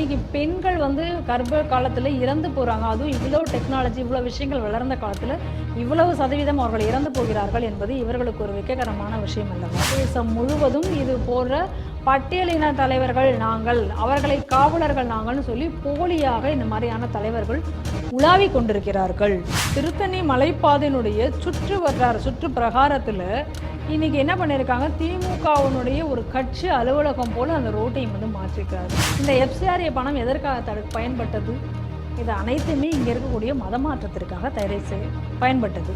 இன்னைக்கு பெண்கள் வந்து கர்ப்ப காலத்தில் இறந்து போகிறாங்க. அதுவும் இவ்வளோ டெக்னாலஜி, இவ்வளோ விஷயங்கள் வளர்ந்த காலத்தில் இவ்வளவு சதவீதம் அவர்கள் இறந்து போகிறார்கள் என்பது இவர்களுக்கு ஒரு வெட்ககரமான விஷயம் அல்லவா? தேசம் முழுவதும் இது போன்ற பட்டியலின தலைவர்கள் நாங்கள், அவர்களை காவலர்கள் நாங்கள்னு சொல்லி போலியாக இந்த மாதிரியான தலைவர்கள் உலாவி கொண்டிருக்கிறார்கள். திருத்தணி மலைப்பாதையினுடைய சுற்று பிரகாரத்தில் இன்னைக்கு என்ன பண்ணியிருக்காங்க, திமுகவினுடைய ஒரு கட்சி அலுவலகம் போல அந்த ரோட்டையும் வந்து மாற்றிருக்காங்க. இந்த எஃப்சிஆர்ஏ பணம் எதற்காக பயன்பட்டது? இது அனைத்துமே இங்கே இருக்கக்கூடிய மதமாற்றத்திற்காக பயன்பட்டது.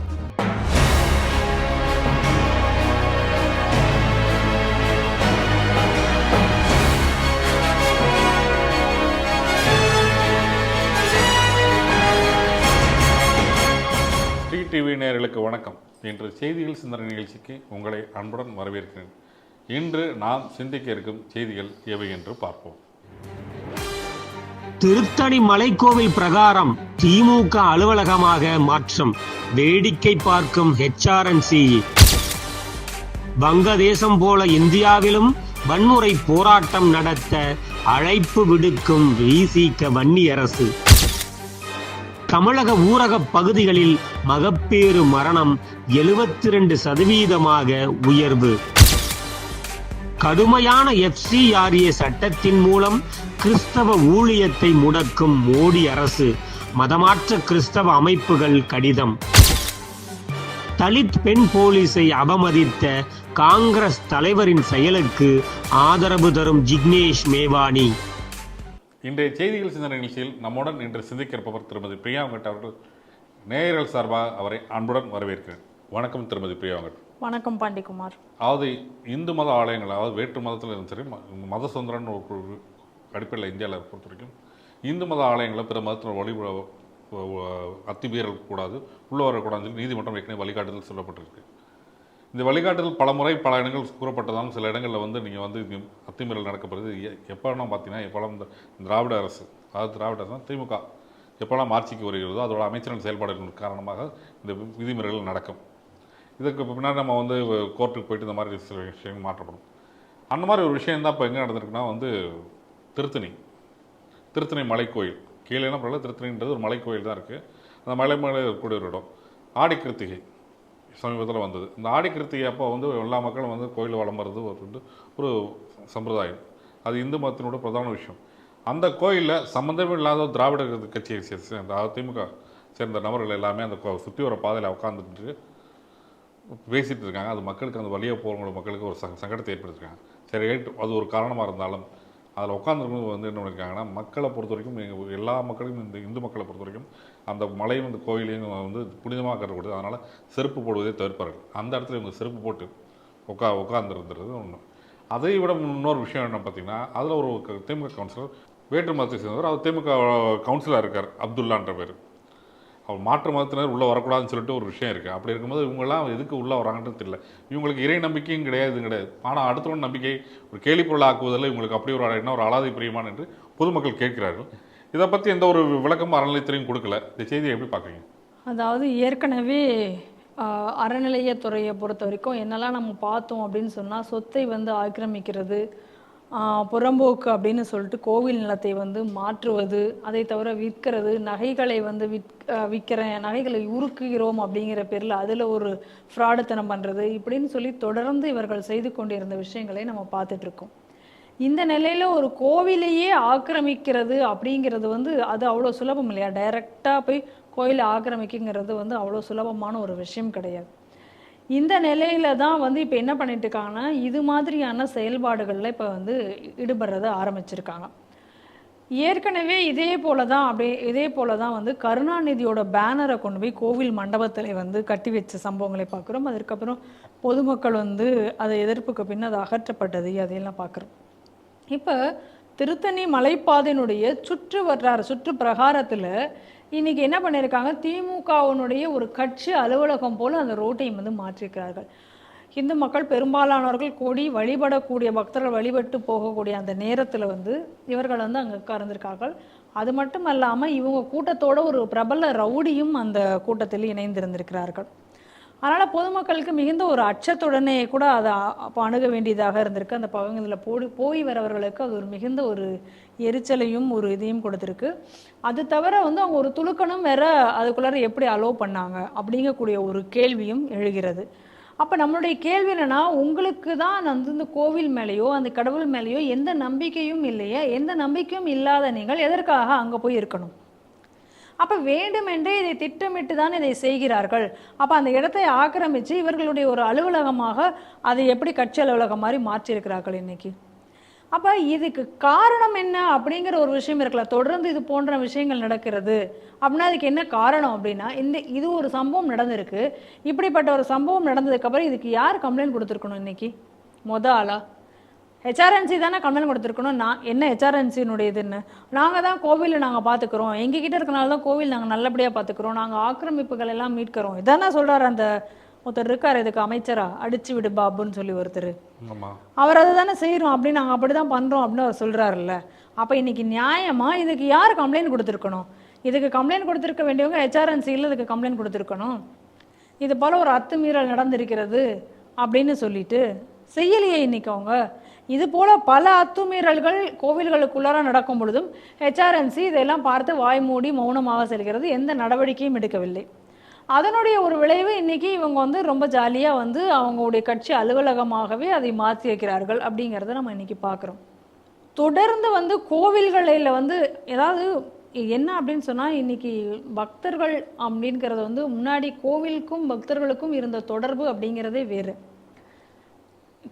டிவி நேயர்களுக்கு வணக்கம். இன்று செய்திகள் சிந்தனை நிகழ்ச்சிக்கு உங்களை அன்புடன் வரவேற்கிறேன். இன்று நாம் சிந்திக்க இருக்கும் செய்திகள் எவை என்று பார்ப்போம். திருத்தணி மலைக்கோவில் பிரகாரம் திமுக அலுவலகமாக மாற்றம், வேடிக்கை பார்க்கும் HRNC. வங்கதேசம் போல இந்தியாவிலும் வன்முறை போராட்டம் நடத்த அழைப்பு விடுக்கும் விசிக வன்னியரசு. தமிழக ஊரக பகுதிகளில் மகப்பேறு மரணம் 72% உயர்வு. கடுமையான FCRA சட்டத்தின் மூலம் கிறிஸ்தவ ஊழியத்தை முடக்கும் மோடி அரசு, மதமாற்ற கிறிஸ்தவ அமைப்புகள் கடிதம். தலித் பெண் போலீஸை அவமதித்த காங்கிரஸ் தலைவரின் செயலுக்கு ஆதரவு தரும் ஜிக்னேஷ் மேவானி. இன்றைய செய்திகள் சிந்தனை நிகழ்ச்சியில் நம்முடன் இன்று சிந்திக்கிறப்பவர் திருமதி பிரியா வெங்கட் அவர்கள். நேயர்கள் சார்பாக அவரை அன்புடன் வரவேற்கிறேன். வணக்கம் திருமதி பிரியா வெங்கட். வணக்கம் பாண்டிகுமார். அதாவது இந்து மத ஆலயங்கள், அதாவது வேற்று மதத்தில் இருந்து சரி, மத சுதந்திரன் ஒரு அடிப்படையில் இந்தியாவில் பொறுத்த வரைக்கும் இந்து மத ஆலயங்களை பிற மதத்தில் அத்துமீறல் கூடாது, உள்ள வரக்கூடாதுன்னு சொல்லி நீதிமன்றம் ஏற்கனவே வழிகாட்டுதல் சொல்லப்பட்டிருக்கு. இந்த வழிகாட்டுதல் பல முறை பல இடங்கள் கூறப்பட்டதாலும் சில இடங்களில் வந்து நீங்கள் வந்து அத்துமீறல் நடக்கப்படுது. எப்போலாம் பார்த்தீங்கன்னா, எப்போலாம் இந்த திராவிட அரசு, அதாவது திராவிட அரசு திமுக எப்போலாம் ஆட்சிக்கு வருகிறதோ அதோட அமைச்சரின் செயல்பாடுகள் காரணமாக இந்த விதிமுறைகள் நடக்கும். இதுக்கு பின்னாடி நம்ம வந்து கோர்ட்டுக்கு போயிட்டு இந்த மாதிரி சில விஷயங்கள் மாற்றப்படும். அந்த மாதிரி ஒரு விஷயம் தான் இப்போ எங்கே நடந்திருக்குன்னா வந்து திருத்தணி மலைக்கோயில் கீழே என்ன பண்ணல, திருத்தணின்றது ஒரு மலைக்கோயில் தான் இருக்குது. அந்த மலை மேலே இருக்கக்கூடிய ஒரு இடம். ஆடி கிருத்திகை சமீபத்தில் வந்தது. இந்த ஆடி கிருத்திகை அப்போ வந்து எல்லா மக்களும் வந்து கோயில் வலம் வர்றது ஒரு சம்பிரதாயம். அது இந்து மதத்தினோட பிரதான விஷயம். அந்த கோயிலில் சம்மந்தமே இல்லாத திராவிட கட்சியை சேர்ந்த திமுக சேர்ந்த நபர்கள் எல்லாமே அந்த சுற்றி வர பாதையில் உட்காந்துட்டு பேசிகிட்டு இருக்காங்க. அது மக்களுக்கு, அந்த வழியாக போகிறவங்களோட மக்களுக்கு ஒரு சங்கடத்தை ஏற்படுத்திருக்காங்க. சரி, அது ஒரு காரணமாக இருந்தாலும் அதில் உட்காந்துருக்கும் வந்து என்ன பண்ணியிருக்காங்கன்னா, மக்களை பொறுத்த வரைக்கும் எல்லா மக்களுக்கும், இந்த இந்து மக்களை பொறுத்த வரைக்கும் அந்த மலையும் இந்த கோயிலையும் வந்து புனிதமாக கருதப்படுது. அதனால் செருப்பு போடுவதே தவிர்ப்பார்கள். அந்த இடத்துல இவங்க செருப்பு போட்டு உட்காந்துருந்துறது ஒன்று. அதை விட இன்னொரு விஷயம் என்ன பார்த்தீங்கன்னா, அதில் ஒரு திமுக கவுன்சிலர், வேற்று மதத்தை சேர்ந்தவர், அவர் திமுக கவுன்சிலராக இருக்கார், அப்துல்லான்ற பேர். அவர் மாற்று மதத்தினர் உள்ளே வரக்கூடாதுன்னு சொல்லிட்டு ஒரு விஷயம் இருக்குது. அப்படி இருக்கும்போது இவங்கெல்லாம் எதுக்கு உள்ளே வராங்கன்றது தெரியல. இவங்களுக்கு இறை நம்பிக்கையும் கிடையாது. ஆனால் அடுத்தவன் நம்பிக்கை ஒரு கேலிப்பொருள் ஆக்குவதில் இவங்களுக்கு அப்படி ஒரு என்ன ஒரு அலாதி பிரியமான என்று பொதுமக்கள் கேட்கிறார்கள். இதை பற்றி எந்த ஒரு விளக்கமும் அறநிலையத்துறையும் கொடுக்கல. இந்த செய்தியை எப்படி பார்க்குறீங்க? அதாவது ஏற்கனவே அறநிலையத்துறையை பொறுத்த வரைக்கும் என்னெல்லாம் நம்ம பார்த்தோம் அப்படின்னு சொன்னால், சொத்தை வந்து ஆக்கிரமிக்கிறது, புறம்போக்கு அப்படின்னு சொல்லிட்டு கோவில் நிலத்தை வந்து மாற்றுவது, அதை தவிர விற்கிறது, நகைகளை வந்து நகைகளை உருக்குகிறோம் அப்படிங்கிற பேரில் அதில் ஒரு ஃப்ராடுத்தனம் பண்ணுறது, இப்படின்னு சொல்லி தொடர்ந்து இவர்கள் செய்து கொண்டிருந்த விஷயங்களை நம்ம பார்த்துட்ருக்கோம். இந்த நிலையில் ஒரு கோவிலையே ஆக்கிரமிக்கிறது அப்படிங்கிறது வந்து அது அவ்வளோ சுலபம் இல்லையா? டைரெக்டாக போய் கோயிலை ஆக்கிரமிக்குங்கிறது வந்து அவ்வளோ சுலபமான ஒரு விஷயம் கிடையாது. இந்த நிலையில தான் வந்து இப்போ என்ன பண்ணிட்டு இருக்காங்கன்னா, இது மாதிரியான செயல்பாடுகளில் இப்போ வந்து ஈடுபடுறத ஆரம்பிச்சிருக்காங்க. ஏற்கனவே இதே போல தான் வந்து கருணாநிதியோட பேனரை கொண்டு போய் கோவில் மண்டபத்தில் வந்து கட்டி வச்ச சம்பவங்களை பார்க்குறோம். அதுக்கப்புறம் பொதுமக்கள் வந்து அதை எதிர்ப்புக்கு பின் அது அகற்றப்பட்டது, அதையெல்லாம் பார்க்குறோம். இப்போ திருத்தணி மலைப்பாதையினுடைய சுற்று பிரகாரத்தில் இன்னைக்கு என்ன பண்ணியிருக்காங்க, திமுகவினுடைய ஒரு கட்சி அலுவலகம் போல அந்த ரோட்டையும் வந்து மாற்றிருக்கிறார்கள். இந்து மக்கள் பெரும்பாலானவர்கள் கூடி வழிபடக்கூடிய பக்தர்கள் வழிபட்டு போகக்கூடிய அந்த நேரத்தில் வந்து இவர்கள் வந்து அங்கே உட்கார்ந்திருக்கார்கள். அது மட்டும் இல்லாமல் இவங்க கூட்டத்தோட ஒரு பிரபல ரவுடியும் அந்த கூட்டத்தில் இணைந்திருந்திருக்கிறார்கள். அதனால் பொதுமக்களுக்கு மிகுந்த ஒரு அச்சத்துடனே கூட அதை அப்போ அணுக வேண்டியதாக இருந்திருக்கு. அந்த பகுதியில் போய் வரவர்களுக்கு அது ஒரு மிகுந்த ஒரு எரிச்சலையும் ஒரு இதையும் கொடுத்துருக்கு. அது தவிர வந்து அவங்க ஒரு துலுக்கணும் வேற அதுக்குள்ளார எப்படி அலோவ் பண்ணாங்க அப்படிங்கக்கூடிய ஒரு கேள்வியும் எழுகிறது. அப்போ நம்மளுடைய கேள்வி என்னன்னா, உங்களுக்கு தான் வந்து இந்த கோவில் மேலேயோ அந்த கடவுள் மேலேயோ எந்த நம்பிக்கையும் இல்லையா? எந்த நம்பிக்கையும் இல்லாத நீங்கள் எதற்காக அங்கே போய் இருக்கணும்? அப்போ வேண்டுமென்றே இதை திட்டமிட்டு தான் இதை செய்கிறார்கள். அப்போ அந்த இடத்தை ஆக்கிரமித்து இவர்களுடைய ஒரு அலுவலகமாக அதை எப்படி கட்சி அலுவலகம் மாதிரி மாற்றியிருக்கிறார்கள் இன்னைக்கு. அப்போ இதுக்கு காரணம் என்ன அப்படிங்கிற ஒரு விஷயம் இருக்குல்ல. தொடர்ந்து இது போன்ற விஷயங்கள் நடக்கிறது அப்படின்னா அதுக்கு என்ன காரணம் அப்படின்னா, இது ஒரு சம்பவம் நடந்திருக்கு. இப்படிப்பட்ட ஒரு சம்பவம் நடந்ததுக்கப்புறம் இதுக்கு யார் கம்ப்ளைண்ட் கொடுத்துருக்கணும் இன்னைக்கு? ஆளா ஹெச்ஆர்என்சி தானே கம்ப்ளைண்ட் கொடுத்துருக்கணும். நான் என்ன ஹெச்ஆர்என்சினுடைய இதுன்னு, நாங்கள் தான் கோவிலில் நாங்கள் பார்த்துக்குறோம், எங்ககிட்ட இருக்கனால தான் கோவில் நாங்கள் நல்லபடியாக பார்த்துக்குறோம், நாங்கள் ஆக்கிரமிப்புகள் எல்லாம் மீட்கிறோம், இதானே சொல்கிறார் அந்த ஒருத்தர் இருக்கார் இதுக்கு அமைச்சரா, அடிச்சு விடு பாபுன்னு சொல்லி ஒருத்தர். அவர் அதை தானே செய்கிறோம் அப்படின்னு நாங்கள் அப்படி தான் பண்ணுறோம் அப்படின்னு அவர் சொல்கிறாருல்ல. அப்போ இன்னைக்கு நியாயமாக இதுக்கு யார் கம்ப்ளைண்ட் கொடுத்துருக்கணும்? இதுக்கு கம்ப்ளைண்ட் கொடுத்துருக்க வேண்டியவங்க ஹெச்ஆர்என்சியில் இதுக்கு கம்ப்ளைண்ட் கொடுத்துருக்கணும். இது போல் ஒரு அத்துமீறல் நடந்திருக்கிறது அப்படின்னு சொல்லிட்டு செய்யலையே இன்னைக்கு அவங்க. இது போல பல அத்துமீறல்கள் கோவில்களுக்குள்ளார நடக்கும் பொழுதும் ஹெச்ஆர்என்சி இதெல்லாம் பார்த்து வாய் மூடி மௌனமாக செல்கிறது, எந்த நடவடிக்கையும் எடுக்கவில்லை. அதனுடைய ஒரு விளைவு இன்னைக்கு இவங்க வந்து ரொம்ப ஜாலியாக வந்து அவங்களுடைய கட்சி அலுவலகமாகவே அதை மாற்றி வைக்கிறார்கள் அப்படிங்கிறத நம்ம இன்னைக்கு பார்க்குறோம். தொடர்ந்து வந்து கோவில்களில் வந்து ஏதாவது என்ன அப்படின்னு சொன்னால், இன்னைக்கு பக்தர்கள் அப்படிங்கிறது வந்து முன்னாடி கோவிலுக்கும் பக்தர்களுக்கும் இருந்த தொடர்பு அப்படிங்கிறதே வேறு.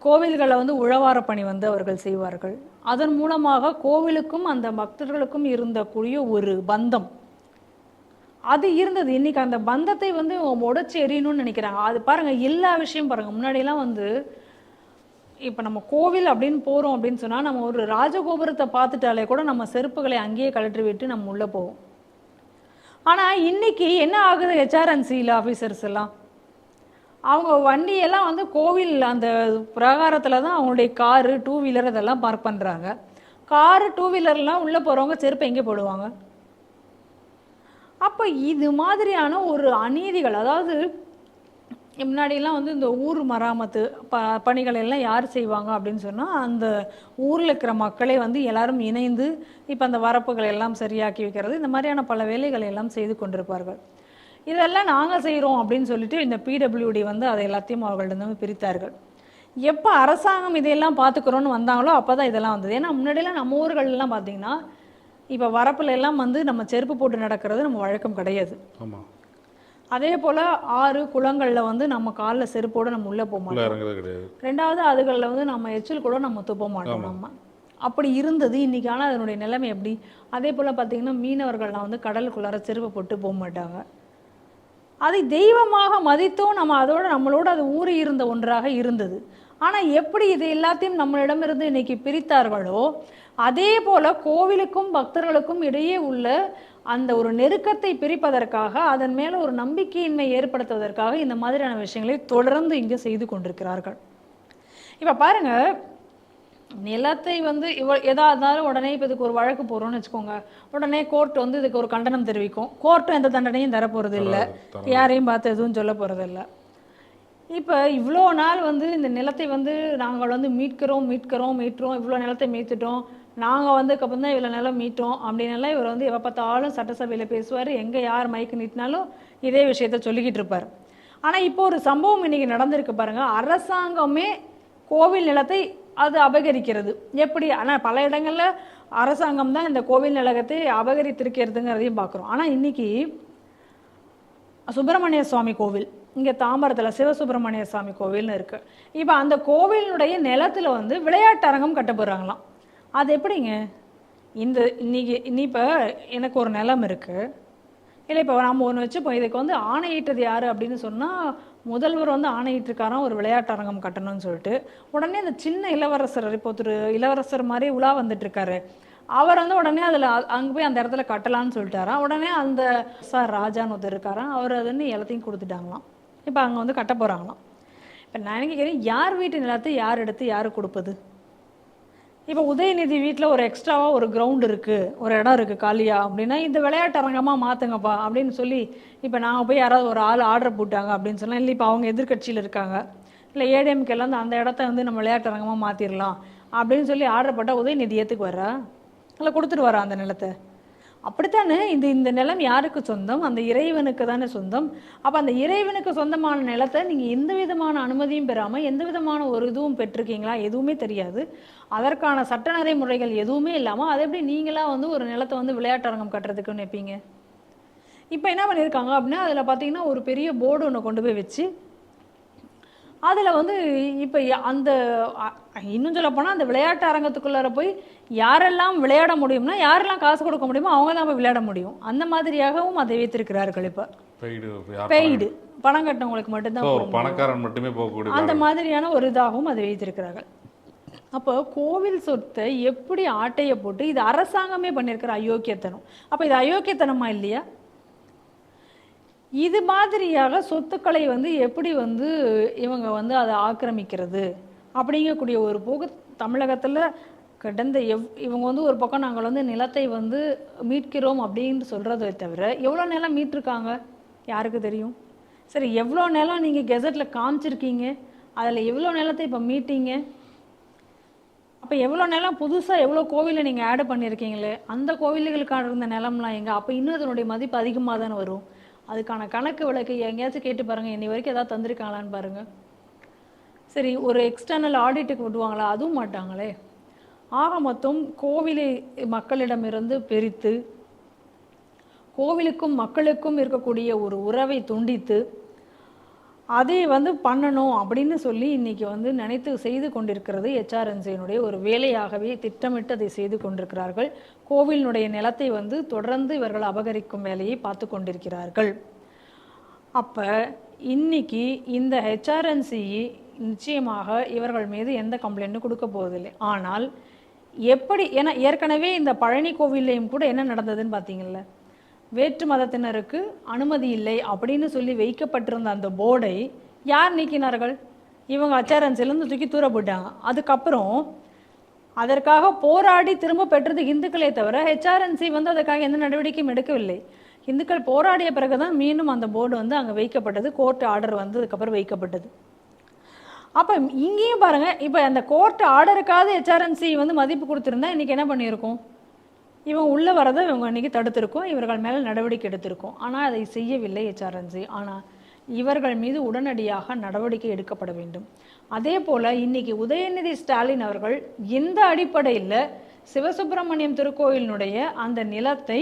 கோவில்களை வந்து உழவார பணி வந்து அவர்கள் செய்வார்கள். அதன் மூலமாக கோவிலுக்கும் அந்த பக்தர்களுக்கும் இருந்தக்கூடிய ஒரு பந்தம் அது இருந்தது. இன்னைக்கு அந்த பந்தத்தை வந்து உடைச்சி எறியணும்னு நினைக்கிறாங்க. அது பாருங்க, எல்லா விஷயம் பாருங்க. முன்னாடியெல்லாம் வந்து இப்போ நம்ம கோவில் அப்படின்னு போகிறோம் அப்படின்னு சொன்னால் நம்ம ஒரு ராஜகோபுரத்தை பார்த்துட்டாலே கூட நம்ம செருப்புகளை அங்கேயே கழற்றி விட்டு நம்ம உள்ளே போவோம். ஆனால் இன்னைக்கு என்ன ஆகுது, ஹெச்ஆர்என்சியில் ஆஃபீஸர்ஸ் எல்லாம் அவங்க வண்டியெல்லாம் வந்து கோவில் அந்த பிரகாரத்தில் தான் அவங்களுடைய காரு டூ வீலர் அதெல்லாம் பார்க் பண்ணுறாங்க. காரு டூ வீலர்லாம் உள்ளே போகிறவங்க செருப்பை எங்கே போடுவாங்க? அப்போ இது மாதிரியான ஒரு அநீதிகள், அதாவது முன்னாடியெல்லாம் வந்து இந்த ஊர் மராமத்து பணிகள் எல்லாம் யார் செய்வாங்க அப்படின்னு சொன்னால் அந்த ஊரில் இருக்கிற மக்களே வந்து எல்லாரும் இணைந்து இப்போ அந்த வரப்புகளை எல்லாம் சரியாக்கி வைக்கிறது, இந்த மாதிரியான பல வேலைகளை எல்லாம் செய்து கொண்டிருப்பார்கள். இதெல்லாம் நாங்கள் செய்கிறோம் அப்படின்னு சொல்லிட்டு இந்த பிடபிள்யூடி வந்து அதை எல்லாத்தையும் அவர்களிடம் பிரித்தார்கள். எப்போ அரசாங்கம் இதையெல்லாம் பார்த்துக்கிறோன்னு வந்தாங்களோ அப்போ தான் இதெல்லாம் வந்தது. ஏன்னா முன்னாடியெல்லாம் நம்ம ஊர்களெல்லாம் பார்த்தீங்கன்னா இப்போ வரப்புல எல்லாம் வந்து நம்ம செருப்பு போட்டு நடக்கிறது நம்ம வழக்கம் கிடையாது. அதே போல் ஆறு குளங்களில் வந்து நம்ம காலில் செருப்போடு நம்ம உள்ளே போக மாட்டோம். ரெண்டாவது அதுகளில் வந்து நம்ம எச்சில் கூட நம்ம துப்ப மாட்டோம். நம்ம அப்படி இருந்தது. இன்றைக்கி ஆனால் அதனுடைய நிலைமை எப்படி? அதே போல் பார்த்திங்கன்னா மீனவர்கள்லாம் வந்து கடலுக்குள்ளார செருப்பு போட்டு போக மாட்டாங்க. அதை தெய்வமாக மதித்தும் நம்ம அதோட நம்மளோட அது ஊறி இருந்த ஒன்றாக இருந்தது. ஆனால் எப்படி இது எல்லாத்தையும் நம்மளிடமிருந்து இன்னைக்கு பிரித்தார்களோ அதே போல் கோவிலுக்கும் பக்தர்களுக்கும் இடையே உள்ள அந்த ஒரு நெருக்கத்தை பிரிப்பதற்காக, அதன் மேலே ஒரு நம்பிக்கையின்மை ஏற்படுத்துவதற்காக இந்த மாதிரியான விஷயங்களை தொடர்ந்து இங்கே செய்து கொண்டிருக்கிறார்கள். இப்போ பாருங்கள், நிலத்தை வந்து எதா இருந்தாலும் உடனே இப்போ இதுக்கு ஒரு வழக்கு போகிறோன்னு வச்சுக்கோங்க, உடனே கோர்ட் வந்து இதுக்கு ஒரு கண்டனம் தெரிவிக்கும். கோர்ட்டும் எந்த தண்டனையும் தரப்போகிறது இல்லை, யாரையும் பார்த்து எதுவும் சொல்ல போகிறது இல்லை. இப்போ இவ்வளோ நாள் வந்து இந்த நிலத்தை வந்து நாங்கள் வந்து மீட்கிறோம், இவ்வளோ நிலத்தை மீட்டுட்டோம், நாங்கள் வந்து அப்புறம் தான் இவ்வளோ நிலம் மீட்டோம் அப்படின்னெல்லாம் இவர் வந்து எப்போ பார்த்தாலும் சட்டசபையில் பேசுவார். எங்கே யார் மைக்கு நீட்டினாலும் இதே விஷயத்த சொல்லிக்கிட்டு இருப்பார். ஆனால் இப்போ ஒரு சம்பவம் இன்றைக்கி நடந்திருக்கு பாருங்கள். அரசாங்கமே கோவில் நிலத்தை அது அபகரிக்கிறது எப்படி? ஆனால் பல இடங்களில் அரசாங்கம் தான் இந்த கோவில் நிலத்தை அபகரித்திருக்கிறதுங்கிறதையும் பார்க்குறோம். ஆனால் இன்றைக்கி சுப்பிரமணிய சுவாமி கோவில் இங்கே தாம்பரத்தில் சிவசுப்பிரமணிய சுவாமி கோவில்னு இருக்குது. இப்போ அந்த கோவிலினுடைய நிலத்தில் வந்து விளையாட்டு அரங்கம் கட்ட போகிறாங்களாம். அது எப்படிங்க? இப்போ எனக்கு ஒரு நிலம் இருக்குது இல்லை, இப்போ நம்ம ஒன்று வச்சுப்போம், இதுக்கு வந்து ஆணையிட்டது யார் அப்படின்னு சொன்னால் முதல்வர் வந்து ஆணையிட்டிருக்காராம் ஒரு விளையாட்டு அரங்கம் கட்டணும்னு சொல்லிட்டு. உடனே அந்த சின்ன இளவரசர், இப்போ ஒரு இளவரசர் மாதிரி உலா வந்துட்டுருக்காரு, அவர் வந்து உடனே அதில் அங்கே போய் அந்த இடத்துல கட்டலான்னு சொல்லிட்டாராம். உடனே அந்த சார் ராஜான்னு ஒருத்தர் இருக்காராம், அவர் அதுன்னு எல்லாத்தையும் கொடுத்துட்டாங்களாம். இப்போ அங்கே வந்து கட்ட போகிறாங்களாம். இப்போ நான் நினைக்கிறேன், யார் வீட்டு நிலத்தை யார் எடுத்து யார் கொடுப்பது? இப்போ உதயநிதி வீட்டில் ஒரு எக்ஸ்ட்ராவாக ஒரு கிரவுண்ட் இருக்குது, ஒரு இடம் இருக்குது காலியா அப்படின்னா, இந்த விளையாட்டு அரங்கமாக மாற்றுங்கப்பா அப்படின்னு சொல்லி, இப்போ நாங்கள் போய் யாராவது ஒரு ஆள் ஆர்டர் போட்டாங்க அப்படின்னு சொன்னால், இல்லை இப்போ அவங்க எதிர்க்கட்சியில் இருக்காங்க, இல்லை ஏடிஎம்கேல வந்து அந்த இடத்த வந்து நம்ம விளையாட்டு அரங்கமாக மாற்றிடலாம் அப்படின்னு சொல்லி ஆர்டர் போட்டால் உதயநிதி ஏற்றுக்கு வரா? இல்லை கொடுத்துட்டு வரா அந்த நிலத்தை? அப்படித்தானே இந்த இந்த நிலம் யாருக்கு சொந்தம்? அந்த இறைவனுக்கு தானே சொந்தம். அப்போ அந்த இறைவனுக்கு சொந்தமான நிலத்தை நீங்கள் எந்த விதமான அனுமதியும் பெறாமல் எந்த விதமான ஒரு இதுவும் பெற்றிருக்கீங்களா? எதுவுமே தெரியாது. அதற்கான சட்ட நடைமுறைகள் எதுவுமே இல்லாமல் அதை எப்படி நீங்களாக வந்து ஒரு நிலத்தை வந்து விளையாட்டரங்கம் கட்டுறதுக்குன்னு நினைப்பீங்க? இப்போ என்ன பண்ணியிருக்காங்க அப்படின்னா, அதில் பார்த்தீங்கன்னா ஒரு பெரிய போர்டு ஒன்று கொண்டு போய் வச்சு, அதில் வந்து இப்போ அந்த இன்னும் சொல்லப்போனால் அந்த விளையாட்டு அரங்கத்துக்குள்ளார போய் யாரெல்லாம் விளையாட முடியும்னா, யாரெல்லாம் காசு கொடுக்க முடியுமோ அவங்க தான் போய் விளையாட முடியும். அந்த மாதிரியாகவும் அதை வைத்திருக்கிறார்கள். இப்போ பெய்டு பணம் கட்டவங்களுக்கு மட்டும்தான், பணக்காரன் மட்டுமே போகக்கூடிய அந்த மாதிரியான ஒரு இதாகவும் அதை வைத்திருக்கிறார்கள். அப்போ கோவில் சொத்தை எப்படி ஆட்டையை போட்டு இது அரசாங்கமே பண்ணியிருக்கிற அயோக்கியத்தனம். அப்போ இது அயோக்கியத்தனமா இல்லையா? இது மாதிரியாக சொத்துக்களை வந்து எப்படி வந்து இவங்க வந்து அதை ஆக்கிரமிக்கிறது அப்படிங்கக்கூடிய ஒரு போக்கு தமிழகத்தில் கடந்த இவங்க வந்து ஒரு பக்கம் நாங்கள் வந்து நிலத்தை வந்து மீட்கிறோம் அப்படின்னு சொல்கிறதை தவிர எவ்வளோ நிலம் மீட்டிருக்காங்க யாருக்கு தெரியும்? சரி, எவ்வளோ நிலம் நீங்கள் கெசட்டில் காமிச்சிருக்கீங்க, அதில் எவ்வளோ நிலத்தை இப்போ மீட்டிங்க? அப்போ எவ்வளோ நிலம் புதுசாக எவ்வளோ கோவிலை நீங்கள் ஆட் பண்ணியிருக்கீங்களே, அந்த கோவில்களுக்கான இருந்த நிலம்லாம் எங்கே? அப்போ இன்னும் அதனுடைய மதிப்பு அதிகமாக தானே வரும். அதுக்கான கணக்கு விளக்கு எங்கேயாச்சும் கேட்டு பாருங்கள், இன்னி வரைக்கும் ஏதாவது தந்திருக்காங்களான்னு பாருங்கள். சரி, ஒரு எக்ஸ்டர்னல் ஆடிட்டுக்கு விடுவாங்களா? அதுவும் மாட்டாங்களே. ஆக மொத்தம் கோவிலை மக்களிடமிருந்து பிரித்து கோவிலுக்கும் மக்களுக்கும் இருக்கக்கூடிய ஒரு உறவை துண்டித்து அதை வந்து பண்ணணும் அப்படின்னு சொல்லி இன்னைக்கு வந்து நினைத்து செய்து கொண்டிருக்கிறது HRNCயினுடைய ஒரு வேலையாகவே திட்டமிட்டு அதை செய்து கொண்டிருக்கிறார்கள். கோவிலினுடைய நிலத்தை வந்து தொடர்ந்து இவர்கள் அபகரிக்கும் வேலையை பார்த்து கொண்டிருக்கிறார்கள். அப்போ இன்னைக்கு இந்த HRNC நிச்சயமாக இவர்கள் மீது எந்த கம்ப்ளைண்ட்டும் கொடுக்க போவதில்லை. ஆனால் எப்படி, ஏன்னா ஏற்கனவே இந்த பழனி கோவில்லையும் கூட என்ன நடந்ததுன்னு பார்த்தீங்கல்ல, வேற்று மதத்தினருக்கு அனுமதி இல்லை அப்படின்னு சொல்லி வைக்கப்பட்டிருந்த அந்த போர்டை யார் நீக்கினார்கள்? இவங்க HRNCலேருந்து தூக்கி தூர போட்டாங்க. அதுக்கப்புறம் அதற்காக போராடி திரும்ப பெற்றது இந்துக்களே தவிர HRNC வந்து அதற்காக எந்த நடவடிக்கையும் எடுக்கவில்லை. இந்துக்கள் போராடிய பிறகுதான் மீண்டும் அந்த போர்டு வந்து அங்கே வைக்கப்பட்டது, கோர்ட் ஆர்டர் வந்து அதுக்கப்புறம் வைக்கப்பட்டது. அப்போ இங்கேயும் பாருங்கள், இப்போ அந்த கோர்ட் ஆர்டருக்காவது HRNC வந்து மதிப்பு கொடுத்துருந்தா இன்றைக்கி என்ன பண்ணியிருக்கோம்? இவங்க உள்ளே வரதை இவங்க இன்றைக்கி தடுத்திருக்கோம், இவர்கள் மேலே நடவடிக்கை எடுத்திருக்கோம். ஆனால் அதை செய்யவில்லை HRNC. ஆனால் இவர்கள் மீது உடனடியாக நடவடிக்கை எடுக்கப்பட வேண்டும். அதே போல் இன்றைக்கி உதயநிதி ஸ்டாலின் அவர்கள் எந்த அடிப்படையில் சிவசுப்பிரமணியம் திருக்கோயிலினுடைய அந்த நிலத்தை